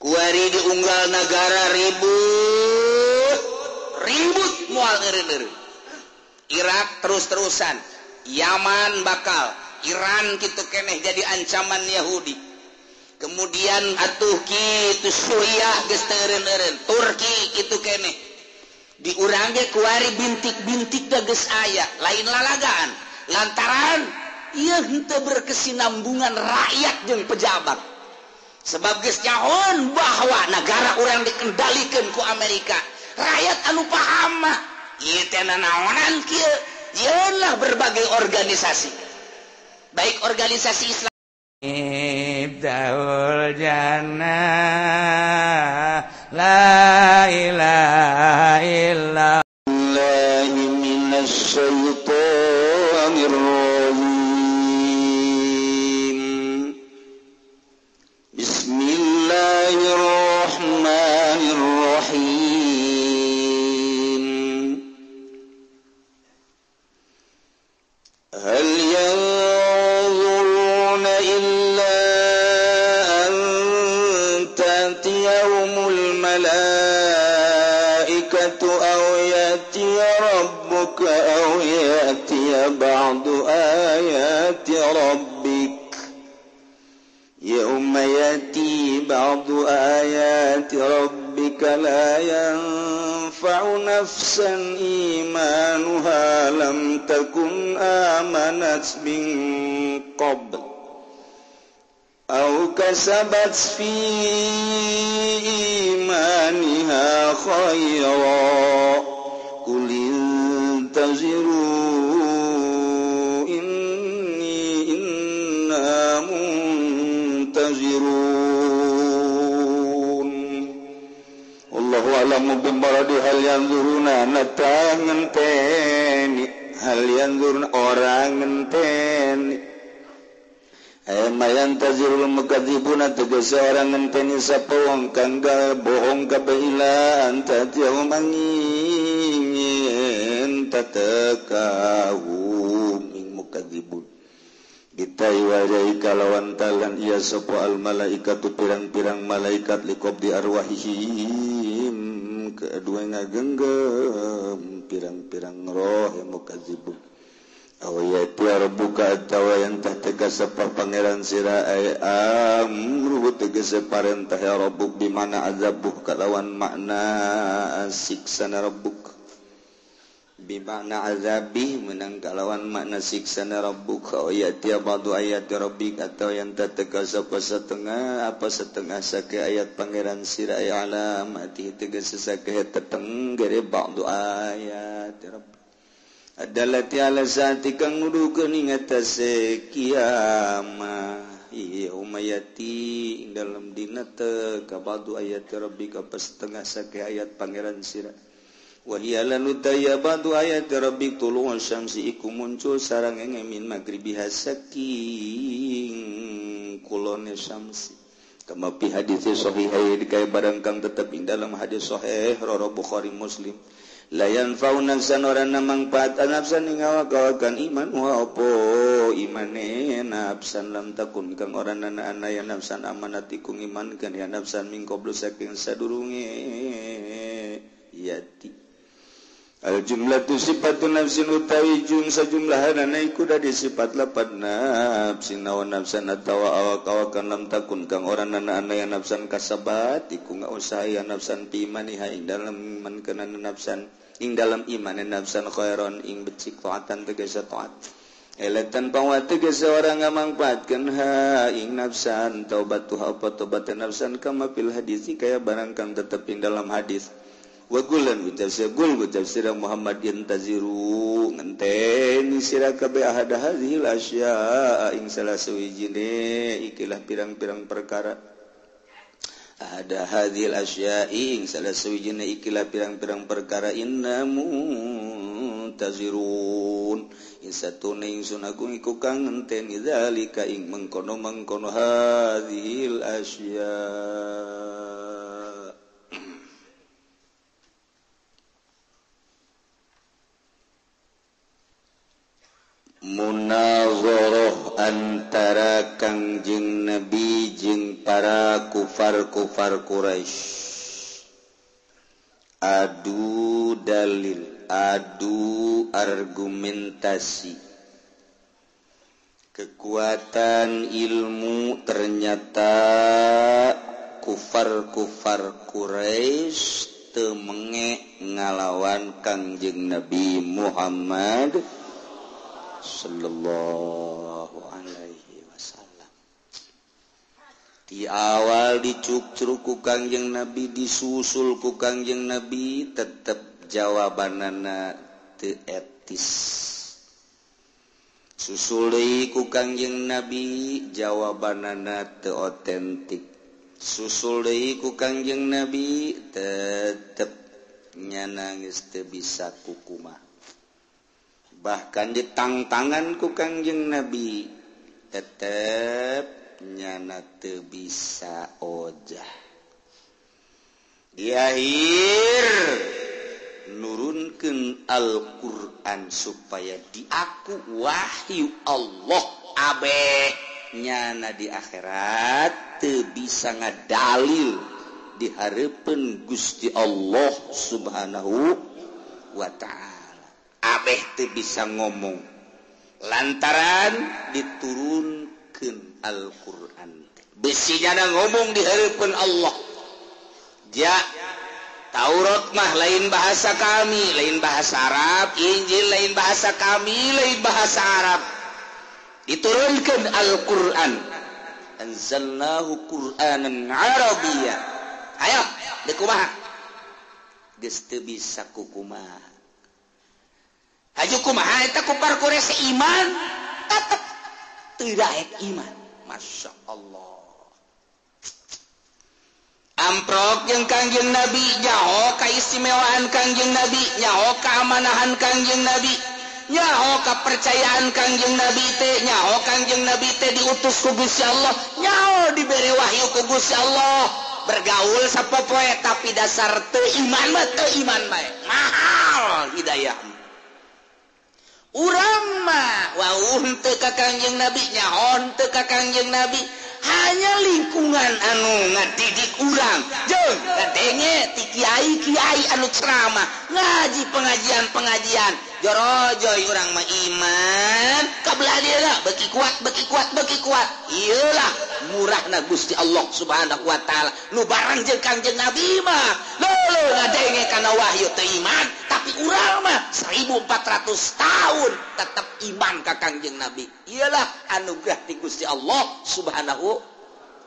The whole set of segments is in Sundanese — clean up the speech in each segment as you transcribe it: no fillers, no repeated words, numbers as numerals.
kuari di unggal negara ribut moal eureun. Irak terus-terusan, Yaman bakal, Iran kitu keneh jadi ancaman Yahudi. Kemudian atuh kitu Suriah geus teu eureun-eureun, Turki kitu keneh. Di urang ge kuari bintik-bintik geus aya, lain lalagaan. Lantaran ieu henteu berkesinambungan rakyat jeung pejabat. Sebab geus nyahoan bahwa negara urang dikendalikeun ku Amerika. Rakyat anu paham mah ieu teh naonan kieu? Yeunlah berbagai organisasi. Baik organisasi Islam Ibtaul jannah la ilaha illallah minasyaitonir rajim. Bismillahirrahmanirrahim. Hal yanzuruna illa an ta'tiyahumul malaikatu aw ya'tiya rabbuka aw ya'tiya ba'du ayati rabbik yawma ya'ti ba'du ayati rabbika la yanfa'u nafsan imanuha lam takun amanat min qabl aw kasabat fi imaniha khayra qul intaziru inna muntazirun. Allahu a'lamu bimaradi. Hal yanzuruna nata ngenteni, hal yanzuruna orang ngenteni. Mayan tazirul mukadzibuna tegese orang ngenteni sapa wong kang bohong kabehila anta tiau mangin tatakau ming mukadzibun. Bitai wajai kalawan talan iya sapa al malaikatu pirang-pirang malaikat liqabdi arwahihim kedua ngagenggam pirang-pirang roh yang mukadzibun. Awayati rabbuka atawa yang tah tegas apa pangeran sira ay amruhu tegas parentah ya rabbuk bimana azabuh kalawan makna siksana rabbuk bimana azabi menang kalawan makna siksana rabbuk. Awayati ba'du ayati rabbik atau yang tah tegas apa setengah sake ayat pangeran sira ay alamati tegas sake tetenggere ba'du ayati rabbik adalah tiala saati kang nuduhkeun ing atase kiamah ieu umayati ing dalam dina teu ka ba'du ayat rabbika pas setengah sake ayat pangeran sira wa hiya lanu taya ba'du ayat rabbik tulu'un syamsi iku muncul sarange min maghribiha saking kulone syamsi kama fi hadis sahih dikaya barang kang tetep ing dalam hadis sahih riwayat Bukhari Muslim. Layan faunan sanoran mangpaat nafsan ing awak-awakan iman wa opo imane nafsan lam takun kang oranana anaya nafsan amanati kung iman kan ya nafsan min qablu saking sadurunge yati al jumlatu sifatun nafsin utawi sajumlahanana iku da disifat lapan nafsin nawan nafsan atawa awak-awakan lam takun kang oranana anaya nafsan kasabat iku ngausaha nafsan pi imaniha ing dalam iman kenana nafsan ing dalam iman nafsan khairon ing becik taatan tegese taat eletan pangwa tegese orang ngamangpaatkeun ha ing nafsan taubatuha apa taubat nafsan kama fil hadis kaya barang kang tetep ing dalam hadis wa gulan gul tafsir Muhammad yantaziru ngenteni sira kabeh ahad hadhil asya ing salah sawijine ikilah pirang-pirang perkara ada hadhil asya'i ing salah sawijine ikilah pirang-pirang perkara innamu tazirun insatune ingsun agung iku kang ngenteni zalika ing mengkono hadhil asya. Munazarah antara kangjeng Nabi jeung para kufar Quraisy adu dalil, adu argumentasi, kekuatan ilmu. Ternyata kufar Quraisy teu menge ngalawan Kangjeng Nabi Muhammad sallallahu alaihi wasallam. Di awal dicuk-curug ku Kangjeng Nabi, disusul ku Kangjeng Nabi, tetep jawabanana teu etis. Susul deui ku Kangjeng Nabi, jawabanana teu otentik. Susul deui ku Kangjeng Nabi, tetep nyana geus teu bisa kukumaha. Bahkan ditangtangan ku Kangjeng Nabi, tetep nyana teu bisa ojah. Di akhir nurunkeun Al-Qur'an supaya diaku wahyu Allah, abeh nyana di akhirat teu bisa ngadalil di hareupeun Gusti Allah Subhanahu wa ta'ala. Abeh teu bisa ngomong lantaran diturunkeun Al-Qur'an. Besinya ngomong di hareupeun Allah. Ja Taurat mah lain bahasa kami, lain bahasa Arab. Injil lain bahasa kami, lain bahasa Arab. Diturunkan Al-Quran. Anzalnahu Qur'anan Arabiyya. Ayo, dekumaha. Geus teu bisa kukumaha. Haju kumaha eta kufar Quraisy iman, tetep teu daek iman. Masya Allah. Amprok jeung Kangjeng Nabi, nyaho kaistimewaan Kangjeng Nabi, nyaho keamanahan Kangjeng Nabi, nyaho kepercayaan Kangjeng Nabi teh, nyaho Kangjeng Nabi teh diutus ku Gusti Allah, nyaho diberi wahyu ku Gusti Allah, bergaul sapopoe tapi dasar teu iman mah teu iman bae. Mahal hidayah. Urang mah wauh teu ka Kangjeng Nabi, nyaho teu ka Kangjeng Nabi. Hanya lingkungan anu ngadidik urang jeung ngadenge ti kiai anu ceramah ngaji pengajian jorojoy urang mah iman kabelah dia beki kuat iyalah murahna Gusti Allah Subhanahu wa ta'ala nu bareng jeung Kangjeng Nabi mah leuleul ngadenge kana wahyu teu iman tapi urang mah 1400 tahun tetap iman ka Kangjeng Nabi. Iyalah anugerah ti Gusti Allah Subhanahu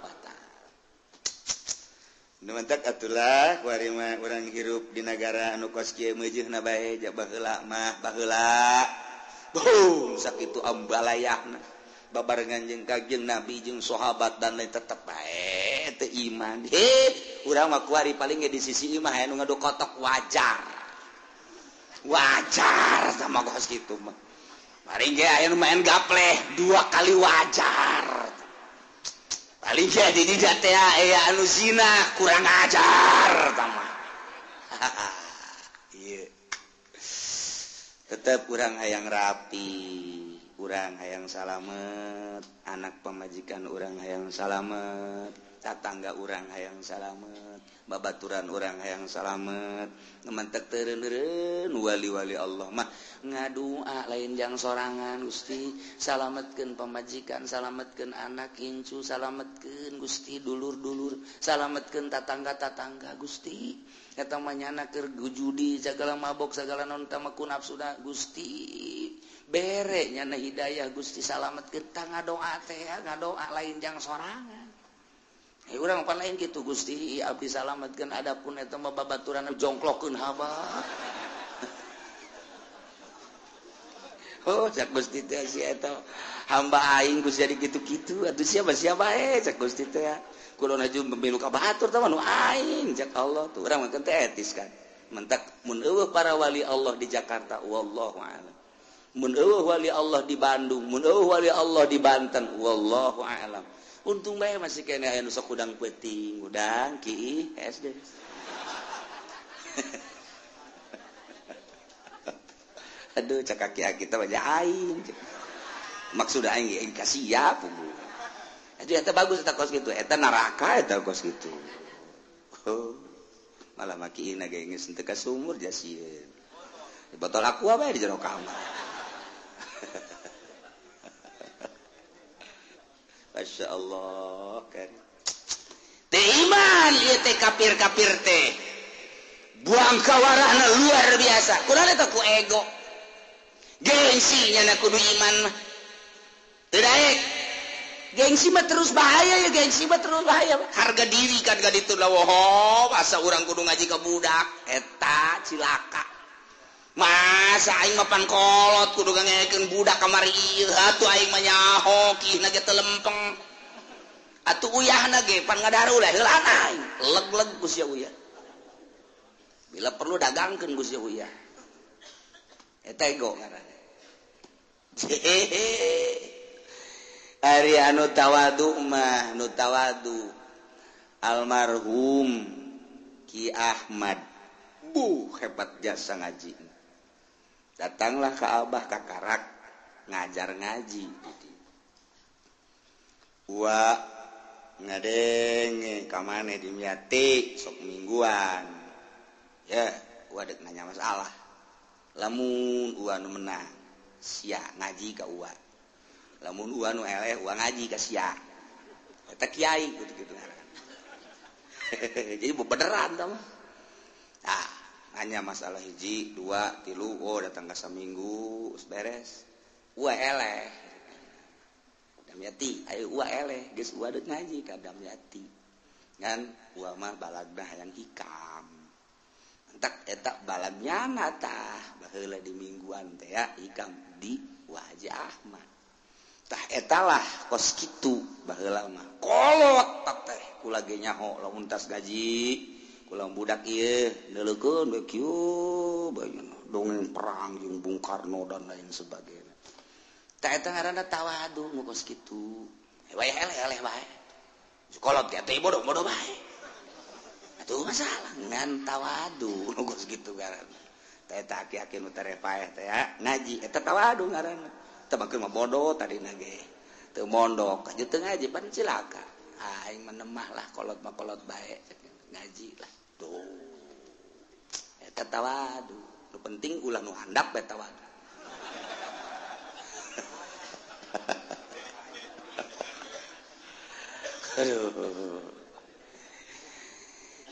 wa ta'ala. Nu mantak atulah kuari mah urang hirup di negara anu kos kieu meujeuhna bae ja baheula mah baheula. Boom sakitu ambalayahna. Babarengan jeung Kangjeng Nabi jeung sahabat dan lain tetep bae teu iman. Urang mah kuari paling ge di sisi imah aya nu ngadokotok wajar sama kos gitu mah. Paling ge aya nu main gapleh 2 kali wajar. Paling ge di dieu teh aya anu zina kurang ajar tama. Ieu. Tetep urang hayang rapi, urang hayang salamet, anak pamajikan urang hayang salamet, tatangga urang hayang salamet, babaturan urang hayang salamet, ngemantek teureun wali-wali Allah mah ngadua lain jang sorangan Gusti, salametkeun pamajikan, salametkeun anak incu, salametkeun Gusti dulur-dulur, salametkeun tatangga-tatangga Gusti. Eta mah nyana keur judi, segala mabok, segala non tamaku nafsuda Gusti. Bere nyana hidayah Gusti salametkeun tah ngadoa teh, ngadoa lain jang sorangan. Urang pan lain kitu Gusti abdi salametkeun adapun eta mah babaturan jongklokeun haba. Oh cak Gusti teh si eta hamba aing Gusti jadi kitu-kitu atuh siapa cak Gusti teh kulona jeung pemilu ka batur teh nu aing cak Allah tuh urang mah teh etis kan mentak mun eueuh para wali Allah di Jakarta wallahu a'lam mun eueuh wali Allah di Bandung mun eueuh wali Allah di Banten wallahu a'lam. Untung bae masih kena aya nu sok udang peuting, udang ki SD. Aduh cak kaki kita baca aing. Maksud aing kasih ya pugu. Eta bagus eta kos gitu. Eta neraka eta kos gitu. Oh. Malah makiina ge geus teu ka sumur jasieun. Botol aqua bae di jero kamar. Masya Allah kan. Teh iman ieu teh kafir-kafir teh. Buang kawarahna luar biasa. Kunaon eta ku ego. Gengsi nya kudu iman mah. Teu daek. Gengsi mah terus bahaya ya, gengsi mah terus bahaya. Harga diri kan ka ditu lah woh, asa urang kudu ngaji ka budak eta cilaka. Masa aing mah pan kolot kudu ngangekeun budak kamari ieu, atuh aing mah nyaho kihna ge teu lempeng. Atuh uyahna ge pan ngadaru lah heulana aing, leg-leg ku sia uyah. Bila perlu dagangkeun ku sia uyah. Eta ego ngaranna. Ari anu tawadu mah nu tawadu almarhum Ki Ahmad hebat jasa ngaji datanglah ke Abah Kakarak ngajar ngaji wa ngadenge kamane dimyati sok mingguan ya wa dek nanya masalah lamun wa nu menang sia ngaji ka wa lamun ua nu eleh ua ngaji ka sia eta kiai gitu ngaran. Jadi beneran tah mah. Nah, nanya masalah hiji, 2, 3, oh datang ka saminggu geus beres. Ua eleh. Damyati, aya ua eleh geus ua deuk ngaji ka Damyati. Ngan ua mah balagna hayang hikam. Entak eta balagnya tah baheula di mingguan teh ya hikam di Haji Ahmad. Tah etalah kos kitu baheula mah kolot teh kula ge nyaho lamun tas gaji kula budak ieu neuleukeun we kieu bayeuna dongeng perang jeung Bung Karno dan lain sebagainya. Tah eta ngaranna tawadu nu kos kitu wae eleh wae kolot ge teh bodoh bae atuh masalah ngan tawadu nu kos kitu ngaranna. Tah eta aki-aki nu terepaeh teh ngaji eta tawadu ngaranna. Temakeun mah bodoh tadi nage teu mondok aja teu ngaji pan cilaka aing menemah lah kolot mah kolot bae ngaji lah tuh eta tawadu nu penting ulah nu handap bae tawadu. Aduh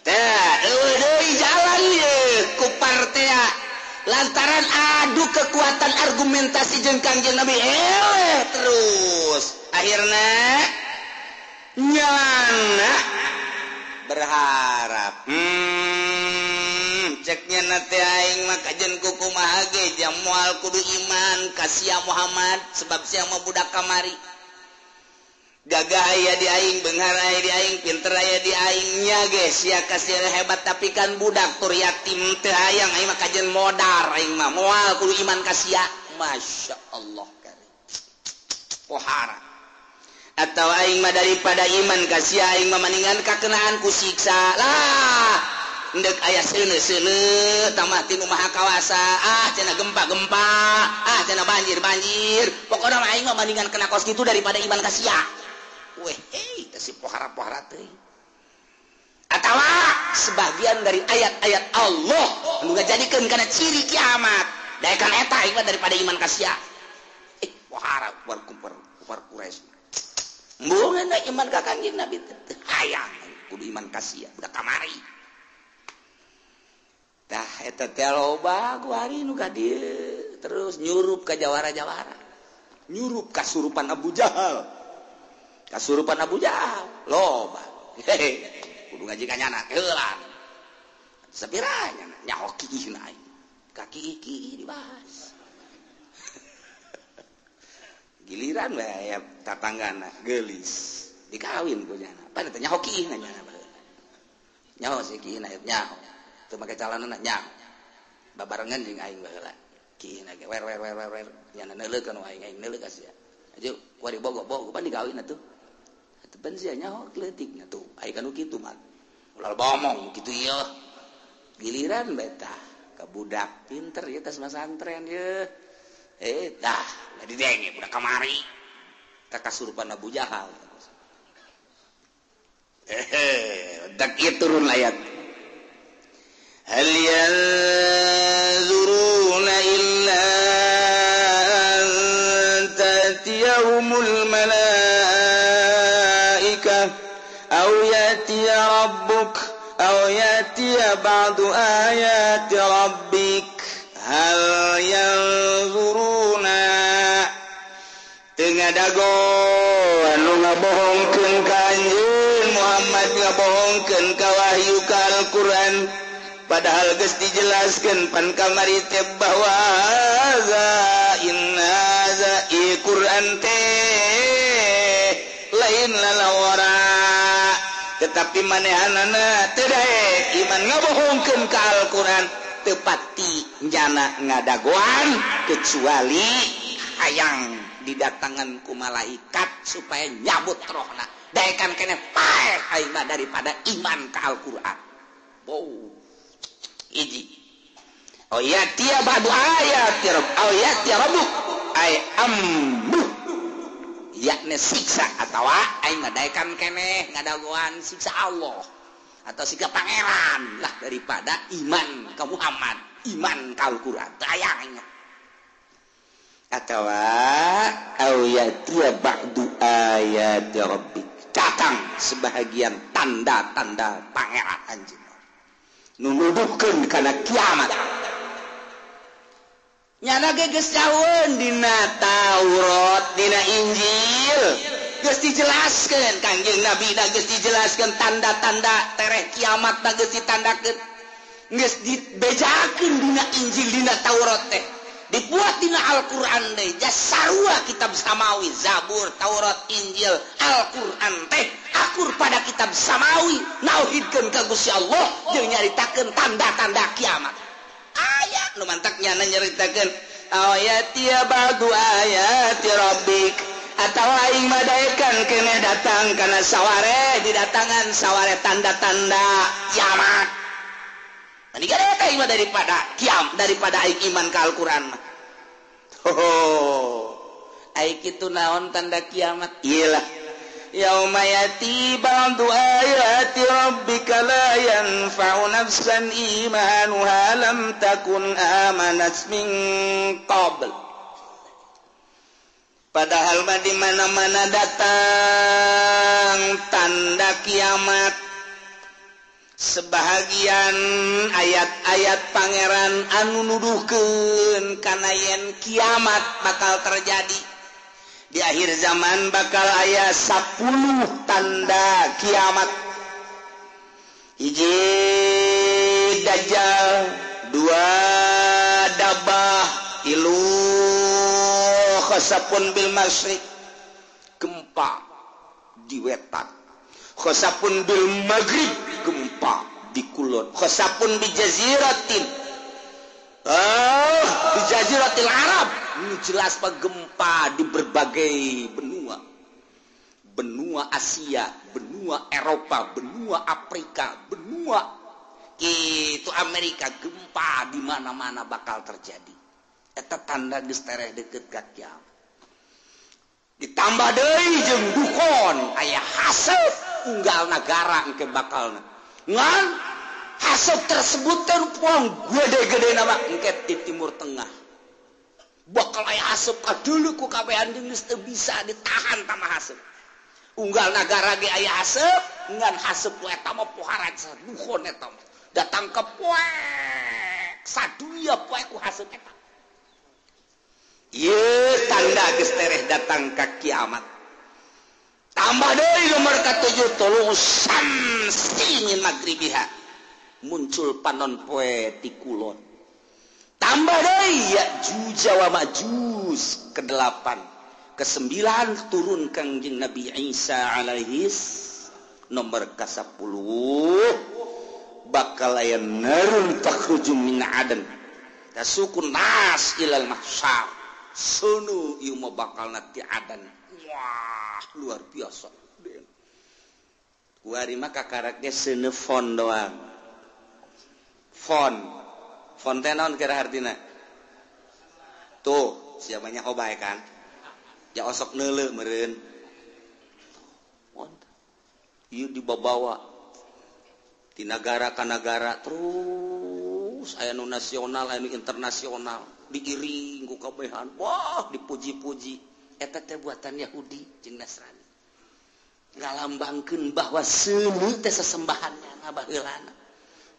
teh deui jalan ye ku partea lantaran adu kekuatan argumentasi jeung Kangjeng Nabi terus akhirnya nyana berharap ceknya nate aing mah kajen kukumaha ge jam moal kudu iman ka sia Muhammad sebab sia mah budak kamari gagah aya di aing beunghar aya di aing pinter aya di aing nya ge sia kasih hebat tapi kan budak tur yatim teu hayang aing mah kajen modar aing mah moal kudu iman ka sia masyaallah kali pohara atau aing mah daripada iman ka sia aing mah mendingan kakenaan ku siksa lah endek aya seuneu-seuneu tamah tinu maha kawasa cenah gempa-gempa cenah banjir pokona mah aing mah mendingan kena kos kitu daripada iman ka sia. Weh, si pohara-pohara teh. Atawa sebagian dari ayat-ayat Allah anu ngajadikeun kana ciri kiamat. Daekan eta ieu daripada iman ka sia. Pohara kufar Quraisy. Mbouna iman ka Kangjeng Nabi teh hayang kudu iman ka sia budak kamari. Tah eta teh loba ku hari nu ka dieu terus nyurup ka jawara-jawara. Nyurup kasurupan Abu Jahal. Kasurupan Abu Jahal loba kudu ngaji ka nyana heulan sabiranya nyaho kiihna kaki iki dibahas giliran we aya tatanggana geulis dikawin ku nyana pan teh nyaho kiihna nyana baheula nyaho si kiihna nyaho teu make calanana nyaho babarengan jeung aing baheula kiihna ge wer nyana neuleukeun aing neuleuh ka sia aja kuari bogo pan dikawin atuh tepen sia nyaho kleutikna tuh aya kanu kitu mah ulah bomong kitu ieu giliran beta ka budak pinter ieu tos masantren ieu tah didenge budak kamari ka kasurupan Abu Jahal Tak turun ayat. Hal yanzuruna illa an tatiyahumul malaikah aw yatiya rabbuk aw yatiya ba'du ayati rabbik. Hal yanzuruna tengah dago anu ngabohongkeun ka anjeun Muhammad, ngabohongkeun ka wahyu ka Al-Qur'an, padahal geus dijelaskeun pan kamari teh bahwa inna za Qur'an teh lain lalawara, tetapi manehanana teu daek iman ngabohongkeun ka Al-Qur'an teu pati njana ngadagoan kecuali hayang didatangan ku malaikat supaya nyabut rohna. Daekan kene paeh aing mah daripada iman ka Al-Qur'an. Wow. Iji. Oh ya tia badu ayat rabb. Oh ya tia rabbuk ay amru. Yakni siksa atawa aing mah daekan kene ngadagoan siksa Allah atau siksa pangeran lah daripada iman ka Muhammad, iman ka Al-Qur'an. Tayangnya atawa ayatiya ba'du ayati rabbik, datang sebahagian tanda-tanda pangeran anjeun nu nuduhkeun kana kiamat. Nyana ge geus daun dina Taurat, dina Injil geus dijelaskeun, Kangjeng Nabi da geus dijelaskeun tanda-tanda tereh kiamat da geus ditandakeun, geus dibejakeun dina Injil dina Taurat teh. Dibuat dina Al-Qur'an deh, jasarua kitab samawi, Zabur, Taurat, Injil, Al-Qur'an teh akur pada kitab samawi nauhidkeun ka Gusti Allah jeung nyaritakeun tanda-tanda kiamat. Aya nu mantak nyana nyaritakeun ayati ba'du ayati rabbik, atawa aing madaekan kene datang kana saware didatangan saware tanda-tanda kiamat. Ani gede aing mah daripada aing iman ka Al-Qur'an mah. Aing kitu naon tanda kiamat? Iyalah. Yauma yati ba'du ayati rabbika la yanfa'u nafsan imanuha lam takun amanat min qabl. Padahal mah di mana-mana datang tanda kiamat, sebahagian ayat-ayat pangeran anu nuduhkeun kana yen kiamat bakal terjadi. Di akhir zaman bakal aya 10 tanda kiamat. Hiji Dajjal, 2 Dabah, 3 khasapun bil masyriq, gempa di wetan. Khasapun bil maghrib, gempa di kulon. Khasapun bi jaziratin, di jaziratil Arab. Ini jelas pak gempa di berbagai benua, benua Asia, benua Eropa, benua Afrika, benua itu Amerika, gempa di mana-mana bakal terjadi. Eta tanda geus tereh deukeut ka kiamat. Ditambah deui jeung dukon aya haseup unggal nagara engke bakalna. Ngan haseup tersebut teh poang gede-gede nama engke di Timur Tengah. Bakal aya haseup kadeuleu ku kabehan geus teu bisa ditahan tamah haseup. Unggal nagara ge aya haseup, ngan haseup eta mah poharan saduhon eta mah. Datang ke poek saduya poek ku haseup eta. Ieu tanda geus tereh datang ka kiamat. Tambah deui nomor ka-7 tulusan singin magribiha. Muncul panon poe ti kulon. Tambah deui Ya'juj wa Ma'juj ke-8. Ke-9 turun Kangjeng Nabi Isa alaihi nomor ka-10 bakal aya narun takhruju min adan tasukun nas ilal mahsyar. Sono ieu mah bakal ti adan. Wah, luar biasa. Kuari mah kakarak ge seuneu fon doang. Fon teh naon kira artina? Tuh, siapanya obae kan? Ya osok neuleuh meureun. dibawa di negara ke negara terus aya nu nasional anu internasional diiring ku kabehan wah dipuji-puji eta teh buatan Yahudi jeung Nasrani ngalambangkeun bahwa seuneu teh sesembahanna baheulana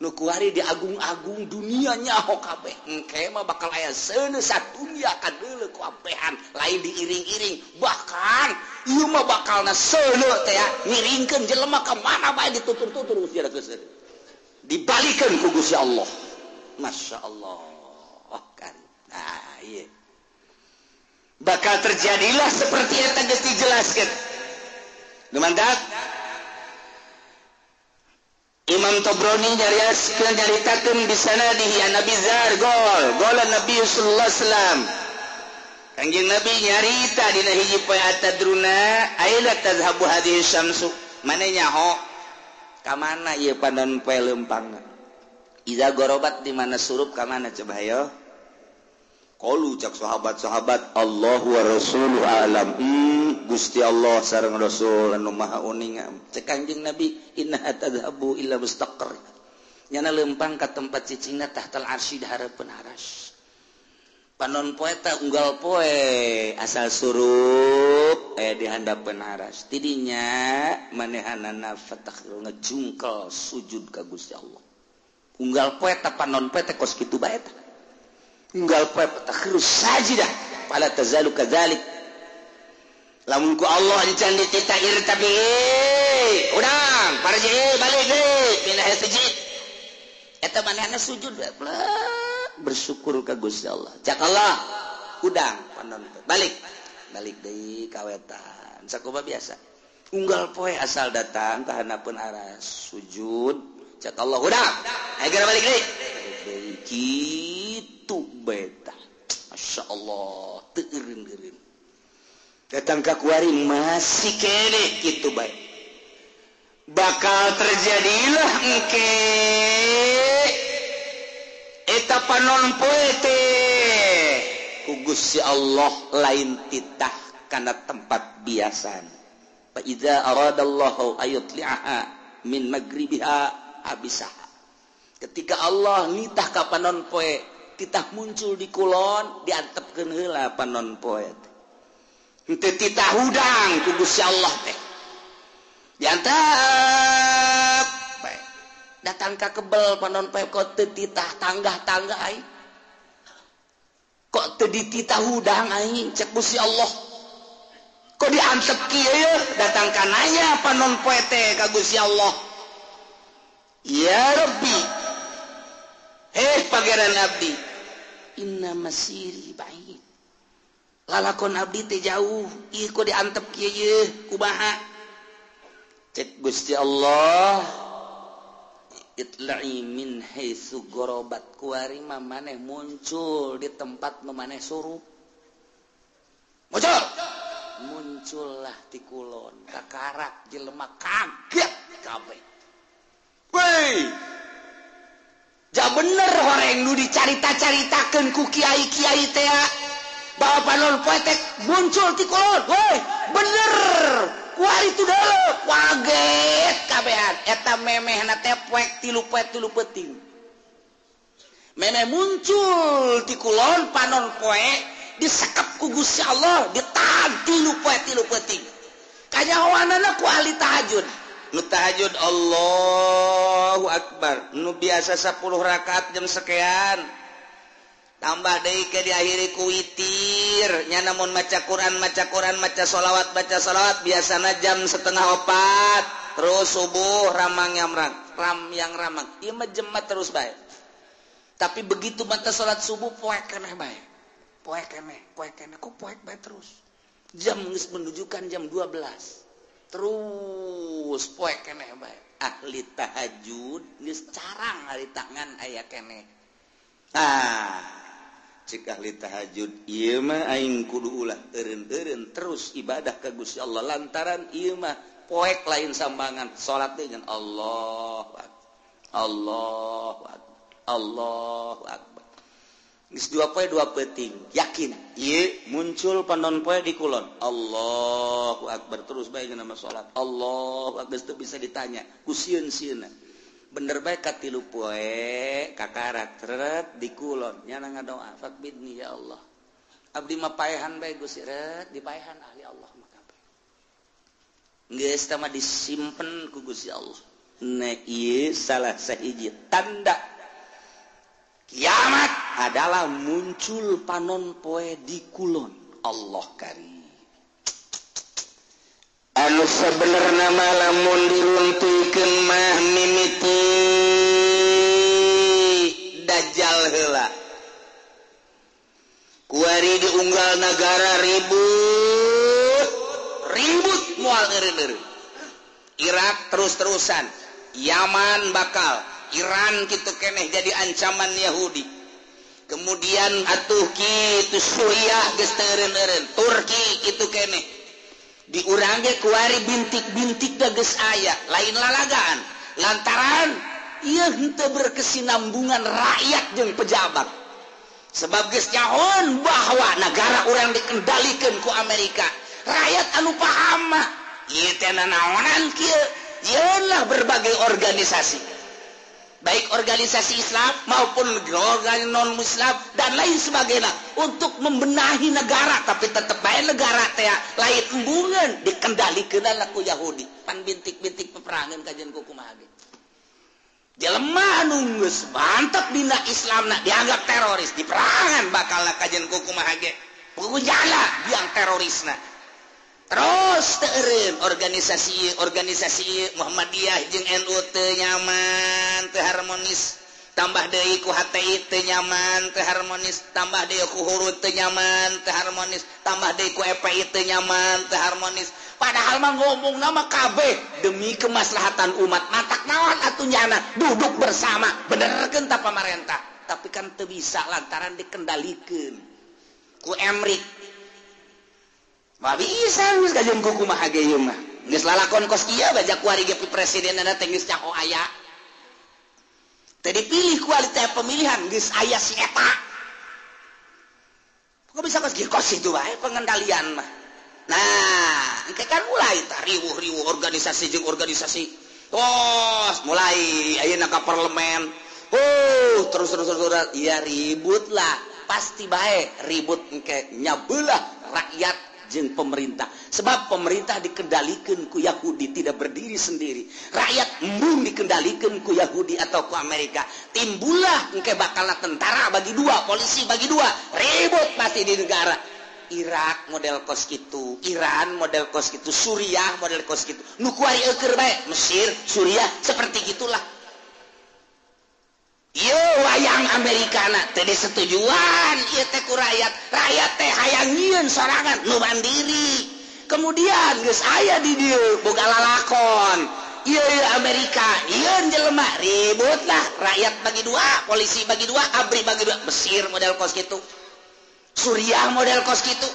nu kuari diagung-agung dunia nyaho kabeh engke mah bakal aya seuneu sadunya kadeuleu ku apehan lain diiring-iring bahkan ieu mah bakalna seuneu teh ngiringkeun jelema ka mana bae ditutur-tutur usia geuseur dibalikeun ku Gusti Allah masyaallah kan nah ieu bakal terjadilah seperti eta geus dijelaskeun mantap Imam Tabrani nyaritakeun di sana di Nabi Zar gol Nabi sallallahu alaihi wasallam Kanjeng Nabi nyarita dina hiji poe atadruna aila tazhabu hadhihi syamsu mane nyaho ka mana ieu panon poe leumpangna iza gorobat di mana surup ka mana coba hayo qalu cak sahabat-sahabat Allahu wa rasuluhu alam Gusti Allah sareng Rasul anu maha uning cek Kanjeng Nabi inna tadhabu illa mustaqar nyana leumpang ka tempat cicingna tahtal arsy di hareupeun aras panon poe ta unggal poe asal surup di handapeun aras tidinya manehanana fatakhru ngejungkel sujud ka Gusti Allah unggal poe ta panon poe teh kos kitu bae ta unggal poe takhru sajidah fala tazalu kadzalik lamun ku Allah encan ditita irtabi urang parji balik deui pindah sujud eta manehna sujud bersyukur ka Gusti Allah cak Allah udang panon balik deui ka wetan sakumaha biasa unggal poe asal datang ka hanapeun aras sujud cak Allah udang ayeuna balik deui kitu beta masyaallah teu eureun-eureun datang ka kuari masih kene gitu baik bakal terjadilah engke eta panon poe teh ku Gusti Allah lain titah kana tempat biasan fa idza aradallahu ayutli'aha min magribiha abisah ketika Allah nitah ka panon poe titah muncul di kulon diantepkeun heula panon poe henteu titah hudang ku Gusti Allah teh diantep bae datang ka kebel panon poe kok teu titah tanggah-tanggah aing kok teu dititah hudang aing cek Gusti Allah kok diantep kieu datang ka nanya panon poe teh ka Gusti Allah ya Rabbi pangeran abdi inna masiri ba'id lalakon abdi teh jauh ieu kok diantep kieu kumaha cek Gusti Allah itla'i min haitsu gorobat kuari mah maneh muncul di tempat nu maneh surup muncullah ti kulon kakarak jelema kaget kabeh weh ja bener horeng nu dicarita-caritakeun ku kiai-kiai teh bahwa panon poe teh muncul ti kulon weh bener kuari tu deuleu kaget kabehan eta memehna teh poek 3 peuting memeh muncul ti kulon panon poe disekep ku Gusti Allah ditahan 3 peuting kanyahoanana ku ahli tahajud nu tahajud Allahu Akbar nu biasa 10 rakaat jam sekian tambah deui ke diakhiri ku witir nya namun maca Quran maca sholawat biasana jam 3:30 terus subuh ramang yang ramang ieu mah jemaah terus bae tapi begitu mata salat subuh poek keneh bae poek keneh kok poek bae terus jam geus menunjukkan jam 12 terus poek keneh bae ahli tahajud geus carang hari tangan aya keneh cik ahli tahajud ieu mah aing kudu ulah eureun-eureun terus ibadah ka Gusti Allah lantaran ieu mah poek lain sambangan salat teh jeung Allahu Akbar dua poe dua peting yakin iya muncul panon poe di kulon Allahu Akbar terus baik nama sholat Allahu Akbar itu bisa ditanya kusieun sieuna bener baik katilu poe kakarat teret di kulon nyana ngadoa fakbidni ya Allah abdi mah paehan bae Gusti ret dipaehan ahli Allah maka geus tah mah disimpen ku Gusti Allah nek ieu salah sahiji tanda kiamat adalah muncul panon poe di kulon Allah karim anu sebenarnya lamun diruntuikeun mah mimiti dajjal heula kuari diunggal negara ribut moal eureun-eureun Irak terus-terusan Yaman bakal Iran kitu keneh jadi ancaman Yahudi kemudian atuh kitu Suriah geus teureun-eureun Turki kitu keneh diurang ge kuari bintik-bintik da geus aya lain lalagaan lantaran ieu henteu berkesinambungan rakyat jeung pejabat sebab geus nyahoan bahwa negara urang dikendalikeun ku Amerika rakyat anu paham mah ieu teh naonan kieu yeunlah berbagai organisasi baik organisasi Islam maupun organisasi non-Muslim dan lain sebagainya untuk membenahi negara tapi tetap baik negara teh lain embungan dikendalikeun ku Yahudi pan bintik-bintik peperangan kajian kumaha ge jelema anu geus mantep dina Islamna dianggap teroris di perangan bakal kajian kumaha ge pokoknya biang terorisna terus teureun organisasi Muhammadiyah jeung NU teu nyaman teu harmonis tambah deui ku HTI teu nyaman teu harmonis tambah deui ku Hurut teu nyaman teu harmonis tambah deui ku FPI teu nyaman teu harmonis padahal mah ngomongna mah kabeh demi kemaslahatan umat matak naon atuh nyana duduk bersama benerkeun ta pamarentah tapi kan teu bisa lantaran dikendalikeun ku Emrik bisa geus kajian kumaha ge ieu mah geus lalakon kos kieu bajak kuari ge presidenna teh geus nyaho aya teh dipilih kualitas pemilihan geus aya si eta kok bisa kos itu bae pengendalian mah nah engke kan mulai tah riweuh organisasi jeung organisasi mulai ayeuna ka parlemen terus iya ribut lah pasti bae ribut engke nyabelah rakyat jeung pemerintah sebab pemerintah dikendalikan ku Yahudi tidak berdiri sendiri rakyat embung dikendalikan ku Yahudi atau ku Amerika timbullah engke bakalna tentara bagi dua polisi bagi dua ribut pasti di negara Irak model kos kitu Iran model kos kitu Suriah model kos kitu nu kuari eukeur bae Mesir Suriah seperti gitulah ieu wayang Amerikana teh disetujuan ieu teh ku rakyat teh hayang nyieun sorangan nu mandiri kemudian geus aya di dieu boga lalakon ieu Amerika ieu jelema ribut lah rakyat bagi dua polisi bagi dua abri bagi dua Mesir model kos kitu Suriah model kos kitu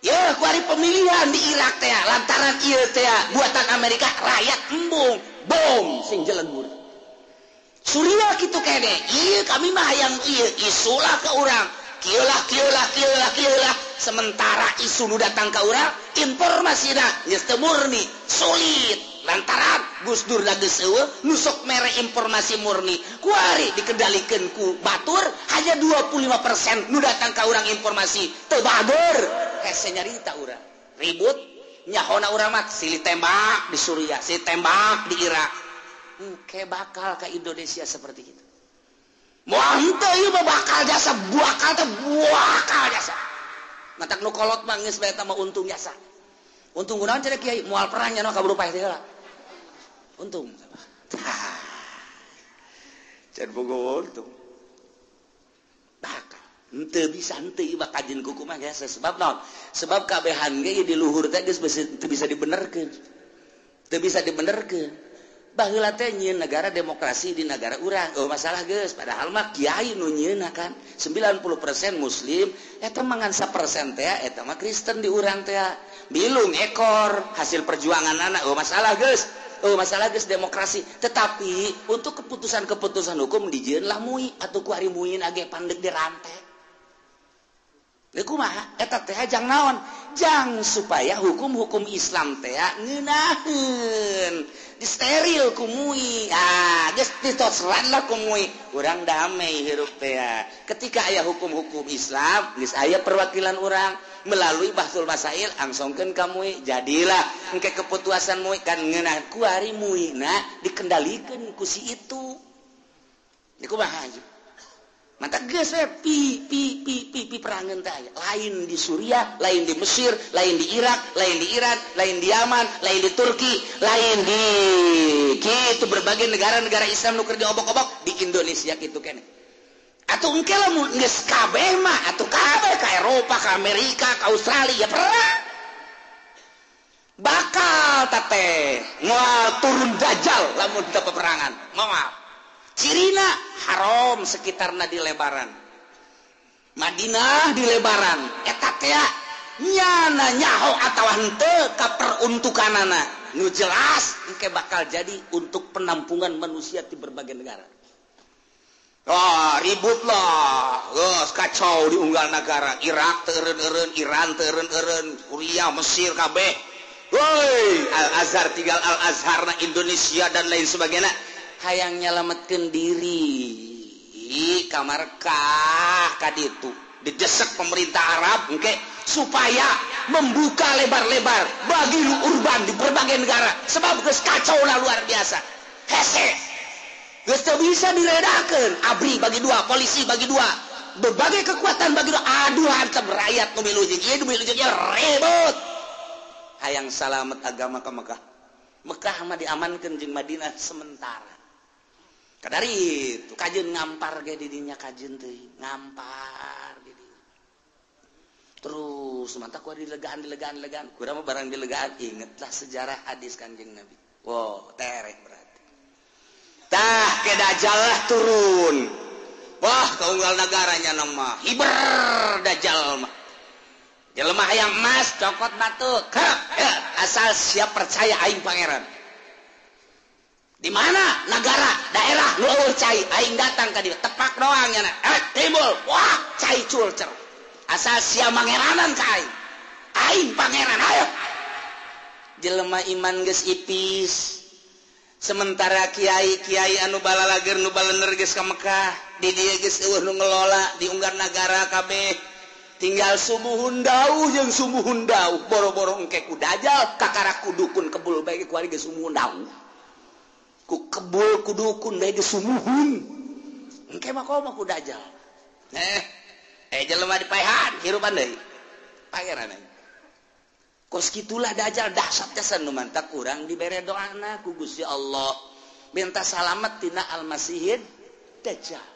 ieu kuari pemilihan di Irak teh lantaran ieu teh buatan Amerika rakyat embung bom sing jelegur Suriah kitu kene ieu kami mah hayang ieu isulah ke urang kieu lah sementara isu nu datang ka urang informasina geus teu murni sulit lantaran Gus Dur da geus eueuh nu sok mere informasi murni kuari dikendalikeun ku batur hanya 25% nu datang ka urang informasi teu bager hese nyarita urang ribut nyahona urang mah silih tembak di Suriah silih tembak di Irak engke bakal ke Indonesia seperti itu. Moal henteu ieu mah bakal jasa buakal jasa. Matak nu kolot mah geus bae eta mah untung jasa. Untung kunaon cenah Kiai moal perang nya kaburu paeh teh heula. Untung. Can boga untung. Bakal henteu bisa henteu ieu bakal kajian kuku mah jasa sebab naon? Sebab kabehan ge di luhur teh geus teu bisa dibenerkeun. Teu bisa dibenerkeun. Baheula teh nyieun negara demokrasi di negara urang. Oh masalah geus padahal mah kiai nu nyieunna kan 90% muslim eta mangan 1% teh eta mah Kristen di urang teh. Bilung ekor hasil perjuangan anak. Oh masalah geus masalah geus demokrasi, tetapi untuk keputusan-keputusan hukum dijieun lah mui atuh ku ari muin age pandeg dirantai. Lha kumaha? Eta teh jang naon? Jang supaya hukum-hukum Islam teh ngeunaheun, disteril ku mui. Geus ditosran lah ku mui. Urang damai hirup teh. Ketika aya hukum-hukum Islam, geus aya perwakilan urang melalui bahsul masail angsongkeun ka mui. Jadilah engke keputusan mui kan ngeunah ku ari muina dikendalikeun ku si itu. Ieu kumaha? Mata geus we pi perangan teh lain di Suriah, lain di Mesir, lain di Irak, lain di Iran, lain di Yaman, lain di Turki, lain di kitu berbagai negara-negara Islam nu keur diobok-obok di Indonesia kitu keneh. Atuh engke lamun geus kabeh mah atuh kabeh ka Eropa, ka Amerika, ka Australia perang. Bakal teh moal turun dajjal lamun teu peperangan. Moal. Cirina haram sekitarna di lebaran. Madinah di lebaran. Eta teh nyana nyaho atawa henteu ka peruntukanana. Nu jelas engke bakal jadi untuk penampungan manusia di berbagai negara. Ribut lah. Geus kacau di unggal negara. Irak teu eureun-eureun, Iran teu eureun-eureun, Suriah, Mesir kabeh. Woi, Al-Azhar tinggal Al-Azharna Indonesia dan lain sebagainya. Hayang nyalametkeun diri kamarkah kaditu didesak pemerintah Arab engke supaya membuka lebar-lebar bagi urban di berbagai negara sebab geus kacau luar biasa hese geus teu bisa diredakeun abri bagi dua polisi bagi dua berbagai kekuatan bagi dua aduh harta rakyat nu milu jeung ieu nu milu jeung ieu ribut hayang salamet agama ka Mekah mah diamankeun jeung Madinah sementara. Kadari itu kajeun ngampar ge di dinya kajeun teh ngampar ge di. Terus mantap ku dilegaan kurang mah barang dilegaan ingetlah sejarah hadis Kanjeng Nabi. Wow, tereh berarti. Tah ke dajjal lah turun. Wah, kaunggal negaranya nama hiber dajjal mah. Jelema hayang emas cokot batuk. Asal siap percaya aing pangeran. Di mana negara daerah nu eueuh cai aing datang ka dieu tepak doang nya timbul wah cai culcer asal sia mangeranan ka aing pangeran ayo jelema iman geus ipis sementara kiai anu balalager nu balener geus ka Mekah di dieu geus eueuh nu ngelola di unggar nagara kabeh tinggal sumuhun dauh jeung sumuhun dauh boro-boro engke ku dajal kakara kudukun kebul bae ku ari geus sumuhun dauh ku kebul ku dukun bae geus sumuhun engke mah komo ku dajal jelema dipaehan hirupan deui pangeran kos kitulah dajal dahsyat jasan nu mantak urang dibere doana ku Gusti Allah minta salamet tina al-masihid dajjal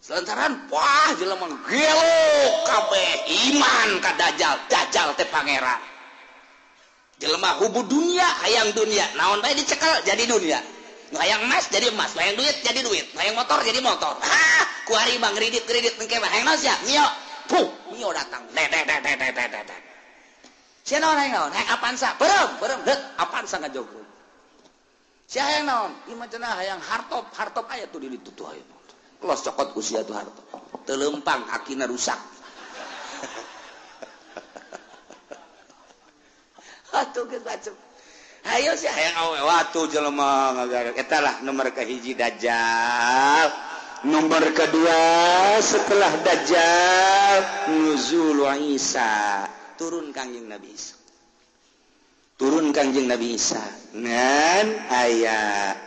selantaran wah jelema gelo kabeh iman ka dajjal teh pangeran jelema hubud dunia hayang dunia naon bae dicekel jadi dunia nu hayang emas jadi emas hayang duit jadi duit hayang motor jadi motor ku ari bang kredit engke mah hayang naon sia mio datang sia naon hayang Avanza berem Avanza ngajogkeun sia hayang naon ieu mah cenah hayang hartop aya tuh di ditu tuh aya kelos cokot ku sia tuh hartop teu leumpang akina rusak atuh geus bacem hayo sih hayang awe watu jelema ngagarak eta lah nomor kahiji dajjal nomor kedua setelah dajjal nuzul Isa turun Kanjeng Nabi Isa ngan aya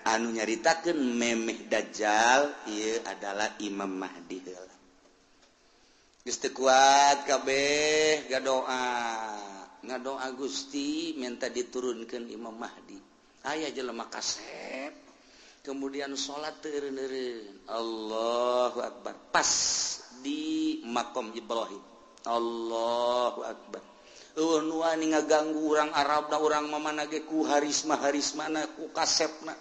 anu nyaritakeun memeh dajjal ieu adalah Imam Mahdi heula geus teu kuat kabeh ngadoa Gusti minta diturunkan Imam Mahdi aya jelema kasep kemudian salat teu eureun-eureun Allahu Akbar pas di makom Ibrahim Allahu Akbar eueuh nu wani ngaganggu urang Arabna urang mamana ge ku harismana ku kasepna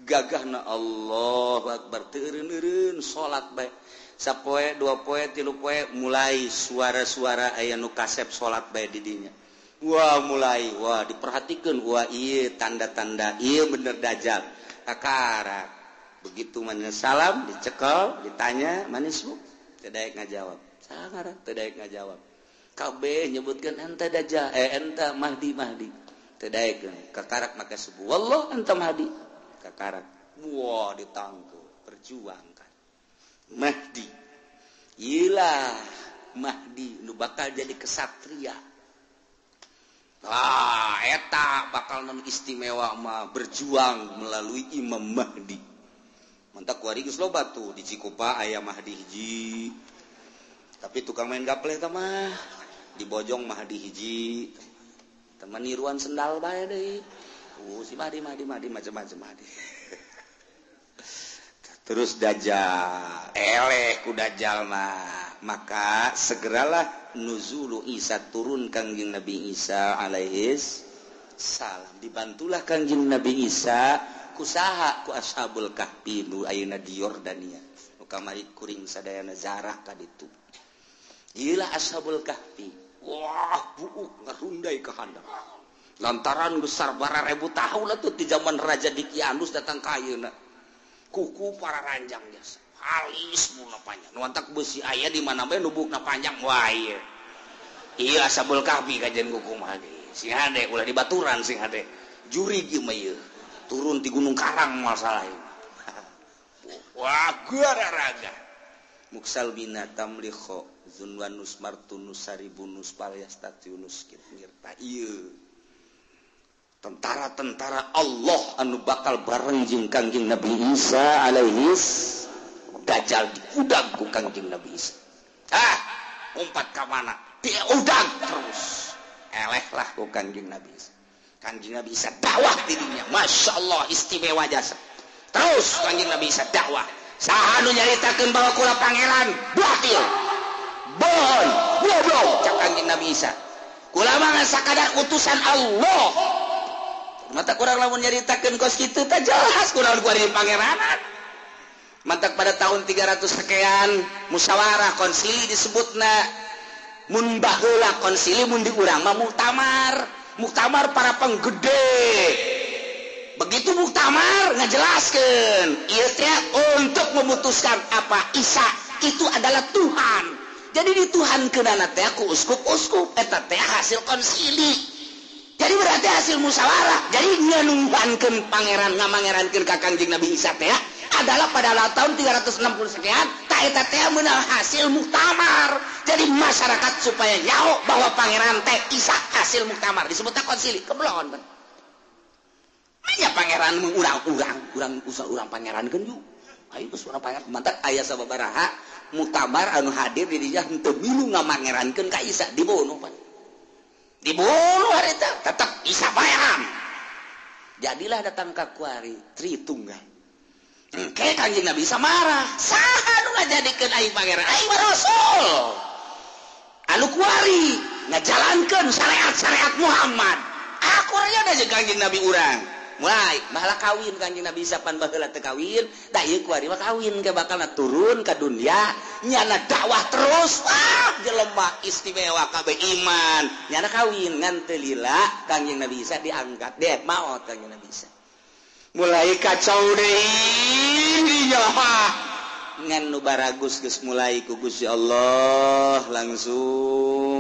gagahna Allahu Akbar teu eureun-eureun salat bae sapoe dua poe tilu poe mulai suara-suara aya nu kasep salat bae di dinya Wah mulai wah diperhatikan wah iya tanda-tanda iya bener dajjal kakarak begitu mana salam dicekel ditanya manis bu tidak ngajawab sangat tidak ngajawab KB nyebutkan ente dajjal ente mahdi tidak kakarak maka subuh wallah ente mahdi kakarak wah ditangkap perjuangkan mahdi ilah mahdi nu bakal jadi kesatria eta bakal non istimewa mah berjuang melalui Imam Mahdi. Mantap kuari geus loba tuh di Cikupa aya Mahdi hiji. Tapi tukang main gaple teh mah di Bojong Mahdi hiji. Teman niruan sendal bae deui. Si Mahdi macam-macam Mahdi. Terus Dajjal, eleh ku Dajjal mah. Maka segeralah nuzulu Isa turun Kangjeng Nabi Isa alaihis salam. Dibantulah Kangjeng Nabi Isa kusaha ku ashabul kahfi nu ayeuna di Yordania. Nu kamari kuring sadayana zarah ka ditu. Ieu ashabul kahfi. Wah, buuk ngarundai ka handap. Lantaran besar bara 1000 tahun atuh di zaman Raja Dikianus datang ka ayeuna. Kuku para ranjang jasa. Halis muna panjang nuantak besi ayah di mana bae nubukna panjang wah iya ashabul kahfi kajian kuku mah sing hade ulah di baturan sing hade juri ieu mah ieu turun di Gunung Karang masalah wah gararaga muksal binatam likho zunwanus martunus saribunus palyastatiunus kirta ieu tentara-tentara Allah anu bakal bareng jeung Kangjeng Nabi Isa alaihis Dajjal diudag ku Kangjeng Nabi Isa. Umpat ka mana? Dia udag terus. Eleh lah ku Kangjeng Nabi Isa. Kangjeng Nabi Isa dakwah dirinya. Masya Allah istimewa jasa. Terus Kangjeng Nabi Isa dakwah. Saha nu nyaritakeun bahwa kula pangeran batil. Bohong, goblok cak Kangjeng Nabi Isa. Kula mah sakadar utusan Allah. Mata kurang lamun nyaritakeun kos kitu teh jelas kurang ku ari pangeranan. Mantak pada tahun 300 sekian musyawarah konsili disebutna mun baheula konsili mun di urang mah muktamar para penggede begitu muktamar ngajelaskeun ieu teh untuk memutuskan apa Isa itu adalah Tuhan jadi dituhankeunana teh ku uskup-uskup eta teh hasil konsili jadi berarti hasil musyawarah jadi nyanuhankeun pangeran ngamangerankeun ka Kangjeng Nabi Isa teh adalah pada tahun 360 sekian tak eta teh meunang hasil muktamar jadi masyarakat supaya nyaho bahwa pangeran teh Isa hasil muktamar disebutna konsili keblon kan aya pangeran urang pangerankeun yuk ayo geus urang pangeran mantap aya sababaraha muktamar anu hadir di dinya henteu milu ngamangerankeun ka Isa dibunuh pan dibunuh harita tetep Isa bayam jadilah datang ka kuari Tritunggal kayak Kangjeng Nabi Isa marah saha nu ngajadikeun aing pangeran aing mah rasul anu kuari ngajalankeun syariat Muhammad aku aya da jeung Kangjeng Nabi urang mulai bahala kawin Kangjeng Nabi Isa pan baheula teu kawin da ieu kuari mah kawin ke bakalna turun ka dunya nyana dakwah terus jelema istimewa kabeh iman nyana kawin ngan teu lila Kangjeng Nabi Isa diangkat deh maot Kangjeng Nabi Isa mulai kacau deui dinya ngan nu baragus geus mulai ku Gusti Allah langsung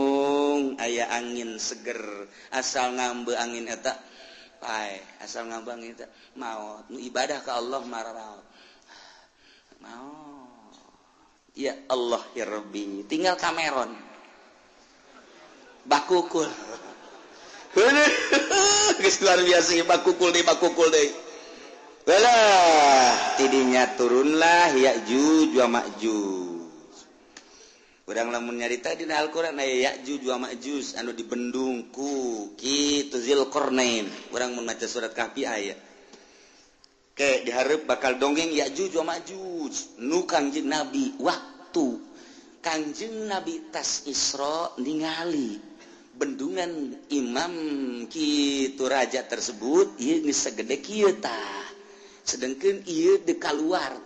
aya angin seger asal ngambe angin eta pae asal ngambe angin eta maot nu ibadah ka Allah mararaot maot ya Allah ya Rabbi tinggal Cameron bakukul geus luar biasa bakukul deui Belah, tidinya turunlah Ya'juj wa Ma'juj. Urang lamun nyarita dina Al-Qur'an aya Ya'juj wa Ma'juj anu dibendung ku kitu Zulkarnain. Urang mun maca surat Kahfi aya. Ke dihareup bakal dongeng Ya'juj wa Ma'juj nu Kangjeng Nabi waktu Kangjeng Nabi tas Isra ningali bendungan imam kitu raja tersebut ieu geus sagede kieu tah. Sedangkan ia dekaluar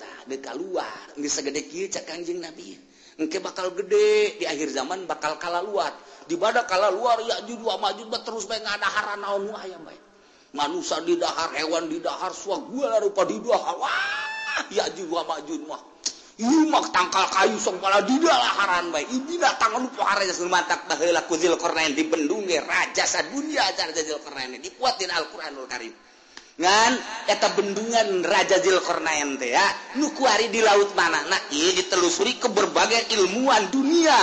geus sagede kieu cak Kangjeng Nabi engke bakal gede di akhir zaman bakal kalaluat di badak kalaluar Ya'juj wa Ma'juj terus bae ngadaharan naon aya bae manusia di dahar hewan di dahar suagula rupa di dahar wah Ya'juj wa Ma'juj mah ieu mah tangkal kayu sok pala di daharan bae ieu datang nu pohara geus mantak baheula ku Zulkarnain di bendung ge raja sadunya Raja Zulkarnain dikuatin Al-Qur'anul Karim ngan eta bendungan Raja Zulkarnain teh ya nu kuari di laut mana nah ieu ditelusuri ke berbagai ilmuwan dunia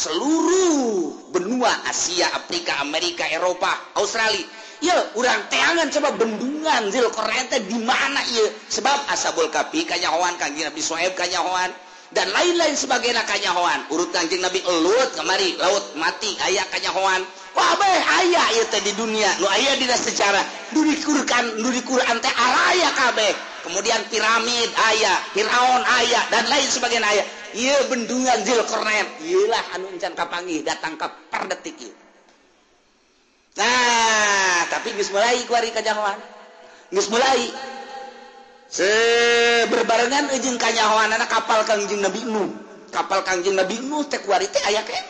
seluruh benua Asia Afrika Amerika Eropa Australia ya urang teangan coba bendungan Zulkarnain teh di mana ieu sebab Ashabul Kahfi kanyahoan Kangjeng Nabi Syuaib kanyahoan dan lain-lain sebagainya kanyahoan urut Kangjeng Nabi Lut kamari laut mati aya kanyahoan wabeh aya ieu teh di dunia nu aya dina sejarah nu di Quran teh aya kabeh kemudian piramid aya Firaun aya dan lain sebagainya aya ieu bendungan Zulkarnain ieu lah anu encan kapanggih datang ka perdetik ieu nah tapi geus mulai kuari kanyahoan geus mulai berbarengan jeung kanyahoanana kapal Kangjeng Nabi Nuh kapal Kangjeng Nabi Nuh teh kuari teh aya keneh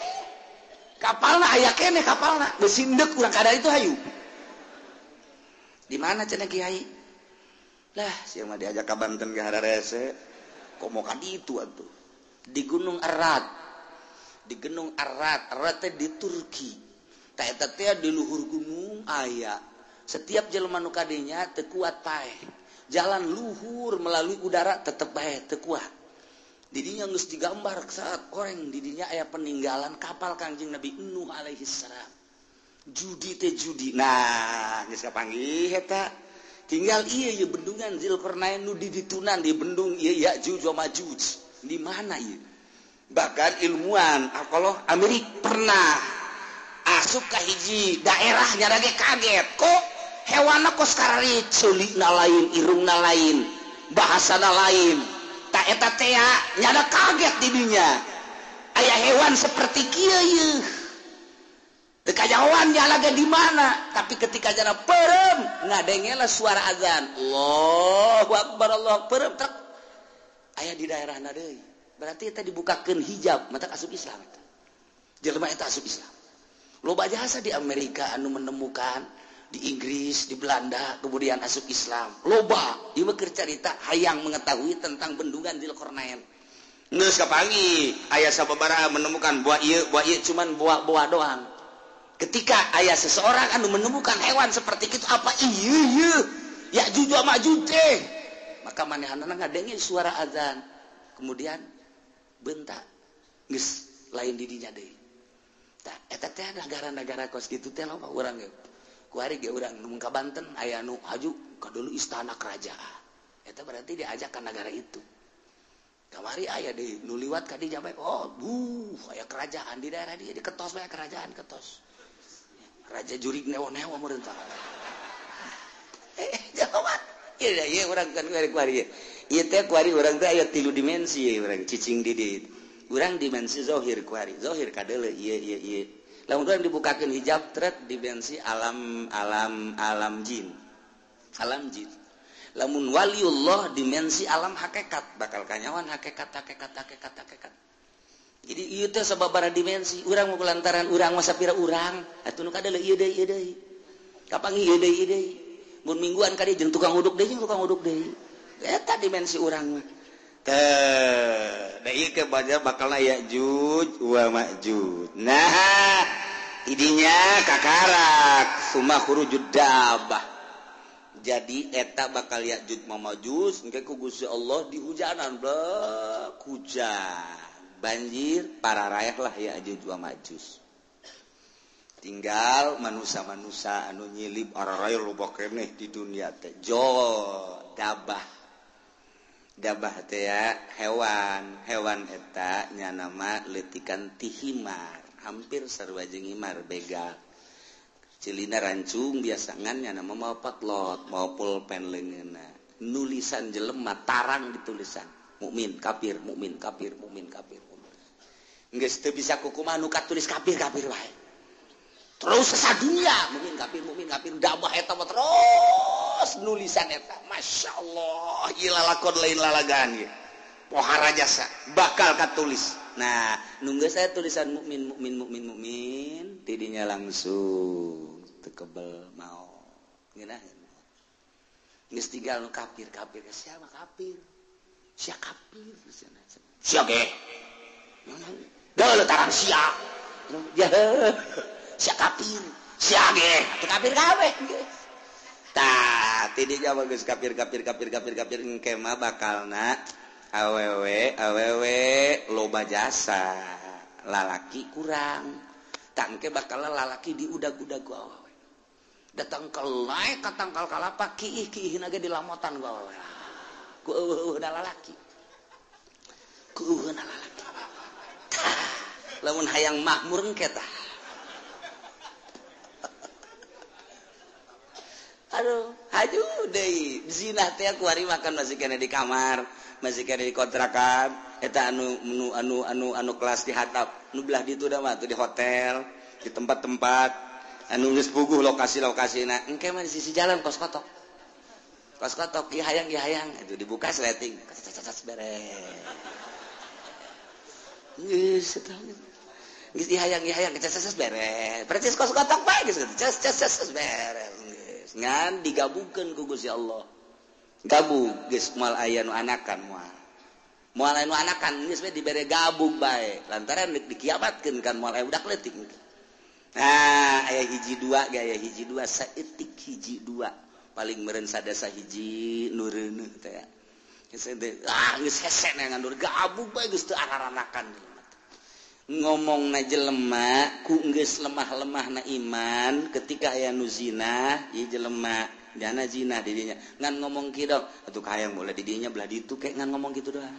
kapalna aya keneh kapalna geus sindek urang kada itu hayu di mana cenah Kiai lah sia mah diajak ka Banten ge hararese komo ka ditu atuh di Gunung Arad Arad teh di Turki ta eta teh di luhur gunung aya setiap jelema nu kadinya teu kuat paeh jalan luhur melalui udara tetep bae teu kuat didinya geus digambar saat koreng didinya aya peninggalan kapal Kangjeng Nabi Nuh alaihi salam judi teh judi nah geus kapanggih eta tinggal ieu bendungan Zulkarnain nu diditunan di bendung ieu Ya'juj wa Ma'juj di mana ieu bahkan ilmuwan kalau Amerika pernah asup ka hiji daerah nyarage kaget kok hewanna kos karari ceulina lain irungna lain bahasana lain tak eta teh nyada kaget di dinya aya hewan seperti kieu yeuh teu kajawan nyalaga di mana tapi ketika jana perem ngadengela suara azan Allahu akbar Allahu akbar trek aya di daerahna deui berarti eta dibukakeun hijab mata asup Islam eta jelema eta asup Islam loba jasa di Amerika anu menemukan di Inggris, di Belanda, kemudian asup Islam. Loba, ieu mah keur carita hayang mengetahui tentang bendungan Zulkarnain. Geus kapanggih aya sababaraha menemukan buah ieu cuman buah doang. Ketika aya seseorang anu menemukan hewan seperti itu apa ieu Ya'juj wa Ma'juj teh. Maka manehanana ngadenge suara azan. Kemudian bentak. Geus lain di dinya deui. Tah eta teh negara-negara kos kitu teh loba urang ge. Kuari ge urang mun ka Banten aya nu haju ka dulu istana kerajaan. Eta berarti diajak ka negara itu. Kamari aya deui nu liwat ka dinya bae aya kerajaan di daerah dieu diketos bae kerajaan ketos. Raja jurig newo-newo meureun tah. Jawab. Ieu urang kan kuari. Ieu teh kuari urang teh aya 3 dimensi urang cicing di dieu. Urang dimensi zahir kuari. Zahir kadeuleu ieu. Lamun urang dibukakeun hijab tret dimensi alam jin. Alam jin. Lamun waliullah dimensi alam hakikat, bakal kanyawan hakikat. Jadi ieu teh sababaraha dimensi. Urang mah kulantaran urang mah sapira urang, atuh nu kadeuleu ieu deui. Kapanggih ieu deui. Mun mingguan ka dieu jeung tukang uduk deui. Eta dimensi urang mah. Da ieu ke bakalna Ya'juj wa Ma'juj. Nah, idinya kakarak summa khurujud dabbah. Jadi eta bakal Ya'juj wa Ma'juj engke ku Gusti Allah dihujanan blek hujan. Banjir pararaeh lah Ya'juj wa Ma'juj. Tinggal manusia-manusia anu nyilip ararae loba keneh di dunia teh. Dabbah. Dabah teh ya hewan eta nya nama leutikan ti himar hampir sarua jeung himar begal cilina rancung biasa ngan nya nama mau patlot mau pulpen leungeunna nulisan jelema tarang ditulisan mukmin kafir geus teu bisa kukumaha nu katulis kafir wae terus sadunya mukmin kafir dabah eta mah terus nulisan eta masyaallah ieu lalakon lain lalagaan ieu pohara jasa bakal katulis. Nah nunggu saya tulisan mukmin tidinya langsung tekebel mau gini geus tinggal nu kafir siapa kafir sia ge deuh tarang sia sia kafir sia ge atuh kafir kabeh tah tidinya mah geus kafir engke mah bakalna awewe loba jasa lalaki kurang tangke bakal lalaki diudag-udag ku awewe datang kelai katangkal kalapa kiih nage dilamotan ku awewe ku eueuh lalaki lamun hayang makmur engke tah aduh haju deui zina teh ku hari makan masih kena di kamar masih kena di kontrakan eta anu kelas di hatap nu belah ditu da mah tuh di hotel di tempat-tempat anu geus puguh lokasi-lokasina engke mah di sisi jalan kos kotok ieu hayang itu dibuka sleting beres geus eta geus dihayang beres percis kos kotok bae geus beres ngan digabungkeun ku Gusti Allah gabung geus moal aya nu anakan moal aya nu anakan geus we dibere gabung bae lantaran dikiamatkeun kan moal aya budak leutik nah aya hiji dua saeutik hiji dua paling meureun sadasa hiji nu reuneuh teh geus hese ngandur gabung bae geus teu araranakan ngomongna jelema ku geus lemah-lemahna iman ketika aya nu zina ieu jelema dana zina didinya ngan ngomong kieu atuh hayang boleh didinya belah ditu kayak ngan ngomong gitu doang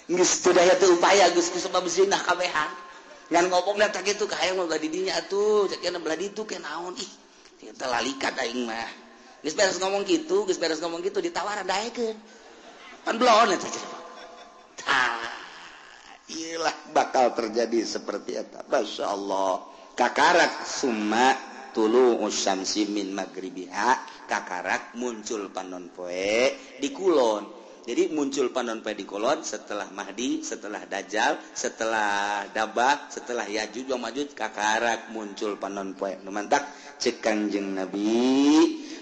geus teu daya teu upaya geus sebab zina kabehan ngan ngomongna teh kitu hayang belah didinya atuh cekna belah ditu ke naon ih teu lalikat aing mah geus beres ngomong gitu ditawaran daekeun pan blon eta tah iyalah bakal terjadi seperti eta masyaallah kakarak summa tulu usyamsi min magribiha kakarak muncul panon poe di kulon jadi muncul panon poe di kulon setelah Mahdi setelah Dajjal setelah Dabah setelah Yajuj wa Majuj kakarak muncul panon poe nu mantak cek Kangjeng Nabi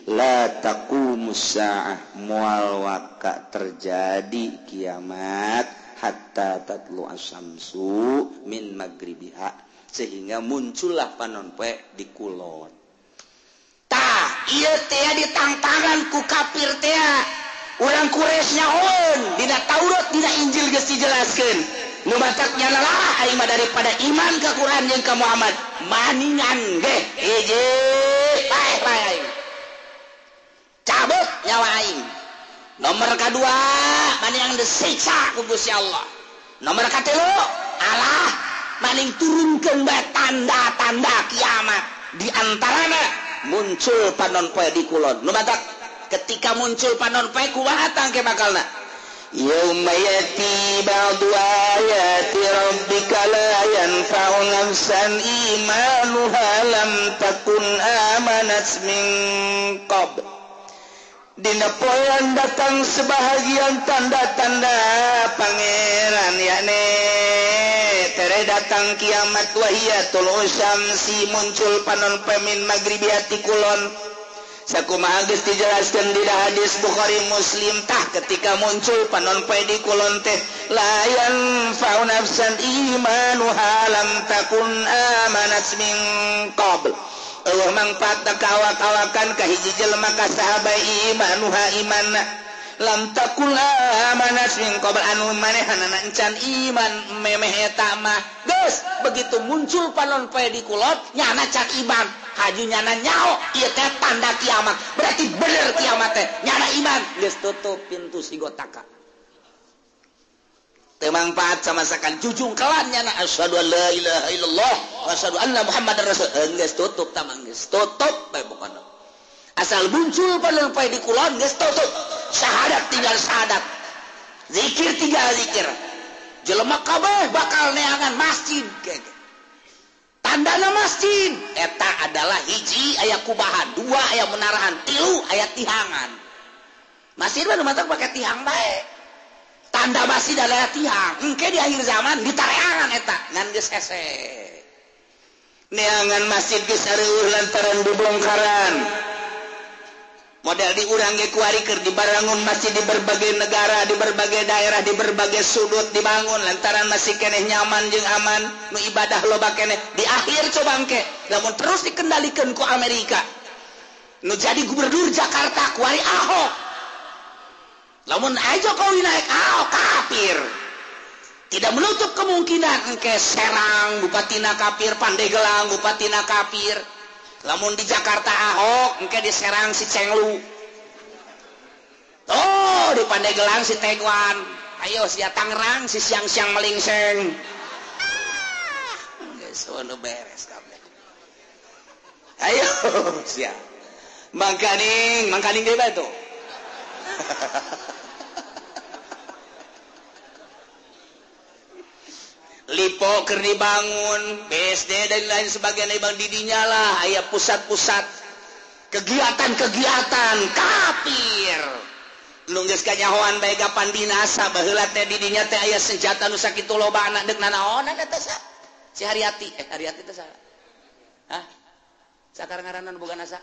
la taqumus saah moal waka terjadi kiamat hatta tatlu asyamsu min magribiha sehingga muncullah panon poe di kulon tah ieu teh ditangtangan ku kafir teh urang Quraisy nyahoon dina Taurat dina Injil geus dijelaskeun nu matak nyanalah aing mah daripada iman ka Quran jeung ka Muhammad maningan ge hiji bae aing cabut nyawa aing nomor kadua maningan disiksa ku Gusti Allah nomor katilu Allah maning turunkeun bae tanda-tanda kiamat di antarana muncul panon poe di kulon nu matak ketika muncul panon poe kumaha tangke bakalna yauma yati ba'du ayati rabbika la yanfa'u nafsan imanuha lam takun amanat min qabl dina poean datang sebahagian tanda-tanda pangeran yakni tere datang kiamat wahiyatul usyamsi muncul panon pemin magribiati kulon sakumaha geus dijelaskeun di hadis Bukhari Muslim tah ketika muncul panon poe di kulon teh layan fa'u nafsan imanuha lam takun amanat min qabl eueuh mangpaatna kaawak-awakan ka hiji jelema ka sahabat imanuha imanna lam takul amanat min qabl anu manehanana encan iman memeh eta mah geus begitu muncul panon poe di kulon nyana can iman haju nyana nyao ieu teh tanda kiamat berarti bener kiamat teh nyana iman geus tutup pintu sigotaka teu mangpaat sama sakan jujung kelan nyana asyhadu an la ilaha illallah wa asyhadu anna muhammadar rasul geus tutup tamang geus tutup bae pokona asal muncul panon poe di kulon geus tutup syahadat tinggal syahadat zikir tinggal zikir jelema kabeh bakal neangan masjid tandana masjid eta adalah hiji aya kubahan dua aya menarahan tilu aya tihangan masjid mah mata pakai tiang bae tanda masjid adalah tiang engke di akhir zaman ditareangan eta ngan geus hese neangan masjid geus areueuh lantaran dibongkaran model diurang ge kuari keur dibangun masjid di berbagai negara di berbagai daerah di berbagai sudut dibangun lantaran masih keneh nyaman jeung aman nu ibadah loba keneh di akhir coba engke lamun terus dikendalikan ku Amerika nu jadi gubernur Jakarta kuari Ahok lamun aja Jokowi naik Ahok kafir tidak menutup kemungkinan engke Serang bupatina kafir Pandeglang bupatina kafir lamun di Jakarta Ahok engke di Serang si Cenglu oh di Pandeglang si Tegwan ayo si Tangerang si siang-siang melingseng geus nu beres kabeh ayo sia mangkaning ge batu Lipo keur dibangun, BSD dan lain sebagainya bang didinya lah, aya pusat-pusat kegiatan-kegiatan kafir. Lu geus kanyahoan bae gapan dinasa baheula teh didinya teh aya senjata nu sakitu loba anak deuk nanaonan eta sa? Si Haryati, Haryati teh saha? Hah? Sakar ngaranna nu boga nasa?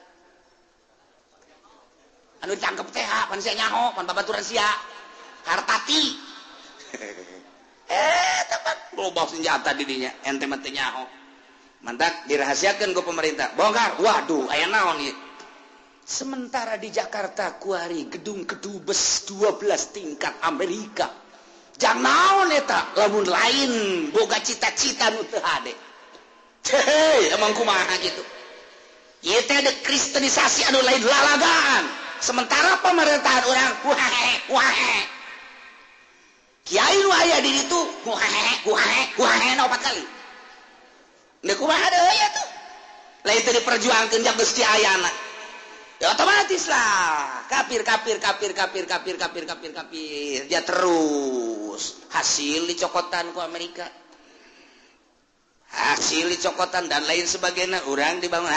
Anu cangkep teh pan sia nyaho, pan babaturan sia. Hartati. Tempat loba senjata didinya ente mah teu nyaho mantak dirahasiakeun ku pemerintah bongkar waduh aya naon ieu sementara di Jakarta kuari gedung kedubes 12 tingkat Amerika jang naon eta lamun lain boga cita-cita nu teu hade emang kumaha gitu ieu teh ada kristenisasi anu lain lalagaan sementara pemerintahan urang wae kiai nu aya di ditu kuhahe na 4 kali neu kumaha deui aya tuh lain teu diperjuangkeun jak geus ti ayana ya otomatis lah kafir dia terus hasil dicokotan ku Amerika hasil dicokotan dan lain sebagainya urang dibangun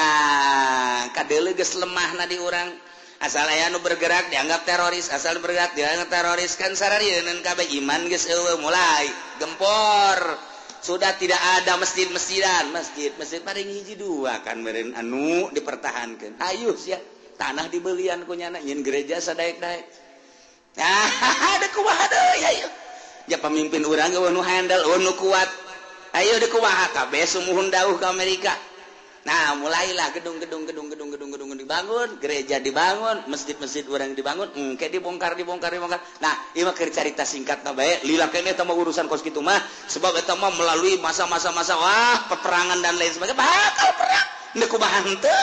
kadeuleu geus lemahna di urang asal aya nu bergerak dianggap teroris asal bergerak dianggap teroris kan sararieun kabeh iman geus eueuh mulai gempor sudah tidak ada masjid-masjidan masjid paling hiji dua kan meureun anu dipertahankeun ayo sia tanah dibelian ku nyana nyin gereja sadaek-daek ada kumaha deui ayo ya pemimpin urang ge nu handle nu kuat ayo deuk kumaha kabeh sumuhun dawuh ka Amerika. Nah, mulailah gedung-gedung dibangun, gereja dibangun, masjid-masjid urang dibangun, engke dibongkar. Nah, ieu mah keur carita singkatna bae, lila keneh eta mah urusan kos kitu mah, sebab eta mah melalui masa-masa peperangan dan lain sebagainya, bakal perang, neuk kumaha henteu,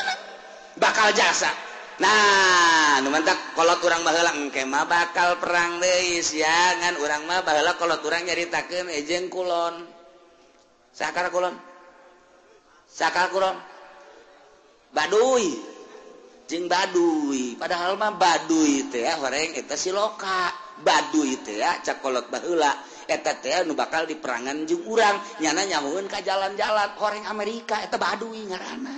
bakal jasa. Nah, nu mantak kolot urang baheula engke mah bakal perang deui sia, ngan urang mah baheula kolot urang nyaritakeun ejeng kulon. Sakar kulon? Sakal kulon? Baduy jeung baduy padahal mah baduy teh horeng eta siloka baduy teh cak kolot baheula eta teh nu bakal diperangan jeung urang nyana nyamueun ka jalan-jalan horeng Amerika eta baduy ngaranna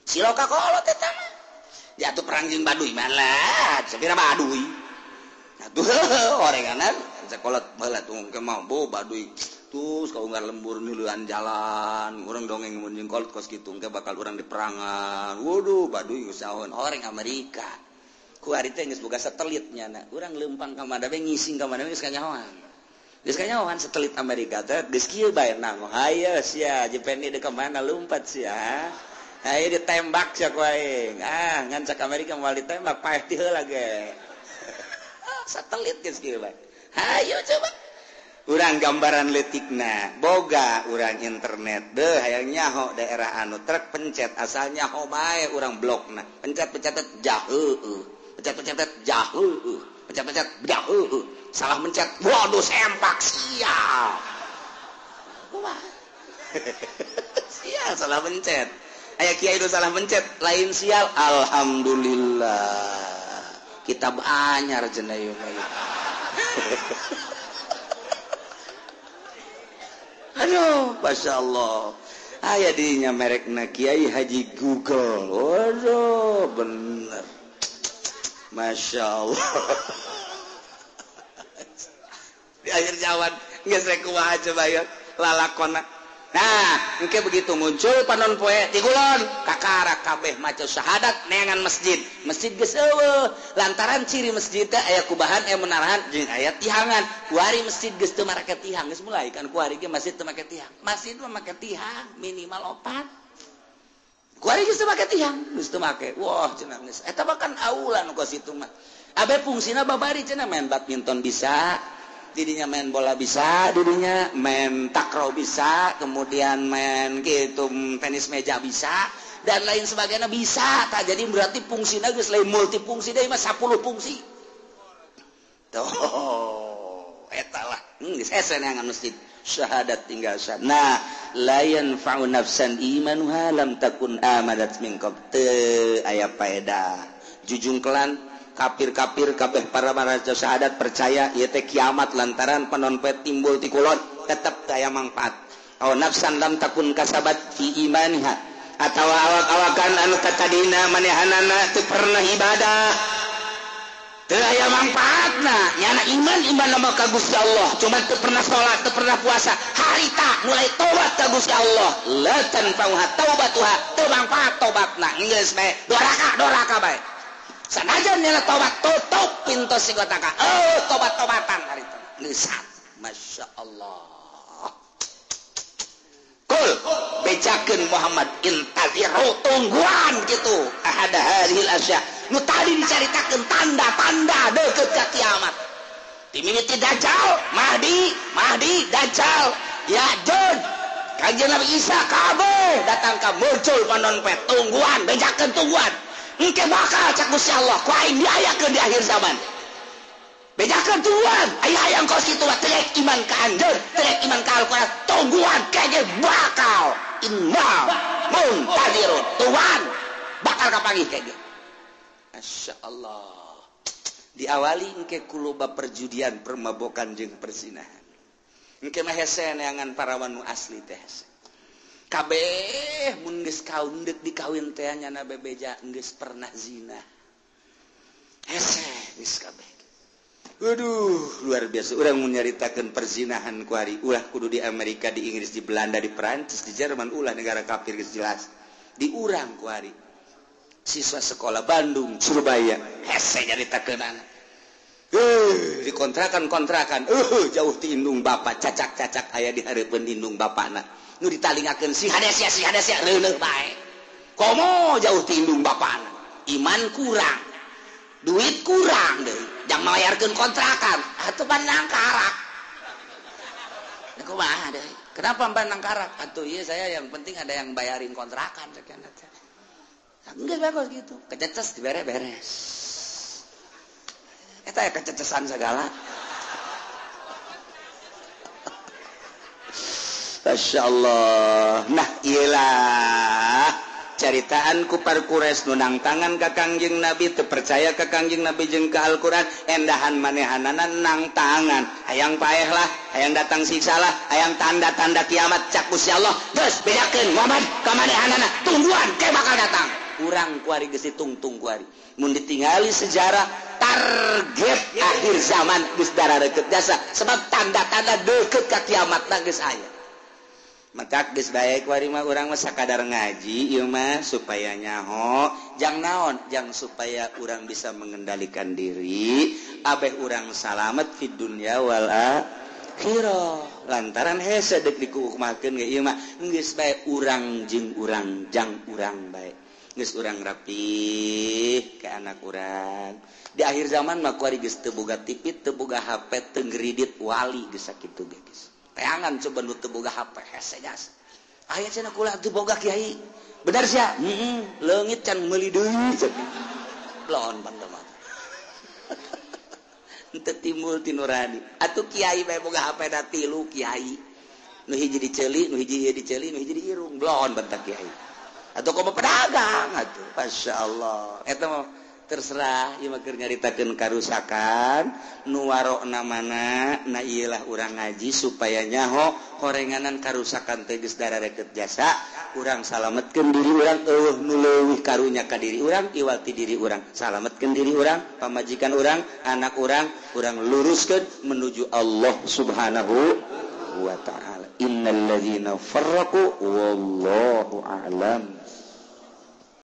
siloka kolot eta mah ya atuh perang jeung baduy mah lah sabira baduy atuh horenganan cak kolot baheula tuh ke mau baduy terus kau nggak lembur nuluan jalan orang dongeng munjing kolot kos gitu nggak bakal orang diperangan waduh baduy usahawan orang Amerika ku hari teh geus boga satelitnya na urang leumpang ka mana we ngising ka mana we geus kanyahoan satelit Amerika teh geus kieu bae nang haye sia jepeni deuk ka mana lumpat sia haye ditembak sia ku aing ngan cak Amerika moal ditembak paeh ti heula ge satelit geus kieu bae hayo coba urang gambaran letikna boga urang internet deh hayang nyaho daerah anu trek pencet asal nyaho bae urang blokna pencet jaheuh pencet jaheuh pencet jaheuh salah mencet waduh sempak sial kumaha sial salah mencet aya kiai nu salah mencet lain sial alhamdulillah kitab anyar cenah ieu aduh, Masya Allah aya dinya merekna Kiai Haji Google waduh bener Masya Allah. Di akhir jawan geus rek kumaha coba ya lalakonna. Nah, engke begitu muncul panon poe di kulon kakara kabeh maca syahadat neangan masjid. Masjid geus eueuh. Lantaran ciri masjid teh aya kubahan aya menarahan jeung aya tihangan. Kuari masjid geus teu make tihang geus mulai kan kuari ge masjid teu make tihang. Masjid mah make tihang minimal 4. Kuari geus teu make tihang, geus teu make. Wah, cenah geus. Eta mah kan aula nu ka situ mah. Abe fungsina babari cenah main badminton bisa. Didinya main bola bisa, didinya main takraw bisa, kemudian main gitu tenis meja bisa, dan lain sebagainya bisa. Tak jadi berarti fungsinya geus lain multifungsi deui mah 10 fungsi. Tuh, eta lah. Geus hese neangan masjid. Syahadat tinggal syahadat. Nah, la yanfa'u nafsan imanuha lam takun amadat min qabl. Teu aya faedah. Jujungkelan kafir-kafir kabeh para raja syahadat percaya ieu teh kiamat lantaran panonpet timbul ti kulon tetep teu aya mangpaat. Aw nafsan lam takun kasabat fi imaniha atawa awak-awakan anu katadina manehanana teu pernah ibadah teu aya mangpaatna nyana iman nama ka Gusti Allah cuma teu pernah salat teu pernah puasa harita mulai tobat ka Gusti Allah la tanfa'uha taubatuha teu mangpaat tobatna geus bae doraka bae. Sanajan nyana tobat tutup pintu sigotaka. Tobat-tobatan hari itu. Nisat. Masya Allah. Kul. Bejakeun Muhammad. Intaziru. Tungguan gitu. Ahada haril asya. Nu tadi diceritakan tanda-tanda deket ke kiamat. Dimimiti Dajjal. Mahdi. Dajjal. Ya'juj. Kanjeng Nabi Isa. Kabeh. Datang ka muncul panonpet. Tungguan. Bejakeun tungguan. Engke bakal cak Gusti Allah ku aing diayakeun di akhir zaman. Bedakeun tuan, aya hayang kos kitu mah terek iman ka anjeun, terek iman ka Al-Qur'an, tungguan kage bakal inna muntadirun. Tuan bakal kapanggih kage. Masyaallah. Diawali engke kuloba perjudian, permabokan jeung perzinahan. Engke mah hese neangan para wanu asli teh. Kabeh mun geus kaun deuk dikawin teh nyana bebeja geus pernah zina. Hese geus kabeh. Waduh, luar biasa. Urang mun nyaritakeun perzinahan ku ari, ulah kudu di Amerika, di Inggris, di Belanda, di Perancis, di Jerman, ulah negara kafir geus jelas. Di urang ku ari. Siswa sekolah Bandung, Surabaya, hese nyaritakeunana. Dikontrakan, jauh ti indung bapa, cacak-cacak aya di hareupeun indung bapana. Nu ditalingakeun si hadasya reuleuh bae. Komo jauh ti indung bapana. Iman kurang. Duit kurang deui. Jang malayarkeun kontrakan, atuh bandang karak. Kumaha deui? Kenapa bandang karak? Atuh ieu saya yang penting ada yang bayarin kontrakan sekian teh. Geus bagus gitu. Kececes dibere-beres. Eta ya kececesan segala. Masya Allah. Nah iyalah caritaan ku parkures nunang tangan ka Kangjeng Nabi teu percaya ka Kangjeng Nabi jeung ka Al-Qur'an endahan manehanana nang tangan hayang paeh lah hayang datang siksa lah hayang tanda-tanda kiamat cak Gusti Allah geus bedakeun Muhammad ka manehanana tungguan ke bakal datang urang kuari geus ditungtung kuari mun ditingali sejarah target akhir zaman geus darareukeut jasa sebab tanda-tanda deukeut ka kiamatna geus aya. Maka geus bae kuari mah urang mah sakadar ngaji ieu mah supaya nyaho jang naon jang supaya urang bisa mengendalikan diri abeh urang salamet fid dunya wal akhirah lantaran hese deuk dikukumakeun ge ieu mah geus bae urang jeung urang jang urang bae geus urang rapih ke anak urang di akhir zaman mah kuari geus teu boga TV teu boga HP teu ngridit wali geus sakitu ge geus teangan coba nu teu boga HP hese jas. Aya cenah kula teu boga kiai. Bener sia? Leungit can meuli deui. Blon bandel mah. Henteu timbul ti nurani. Atuh kiai bae boga HP da 3 kiai. Nu hiji diceuli, nu hiji diceuli, nu hiji diirung. Blon bentak kiai. Atuh komo pedagang atuh. Masyaallah. Eta mah terserah ieu mah keur nyaritakeun karusakan nu warokna mana na ieu lah urang ngaji supaya nyaho horenganan karusakan teh geus darareket jasa urang salametkeun diri urang eueuh nu leuwih karunya ka diri urang iwal ti diri urang salametkeun diri urang pamajikan urang anak urang luruskeun menuju Allah Subhanahu wa ta'ala innal ladzina farraqu wallahu a'lam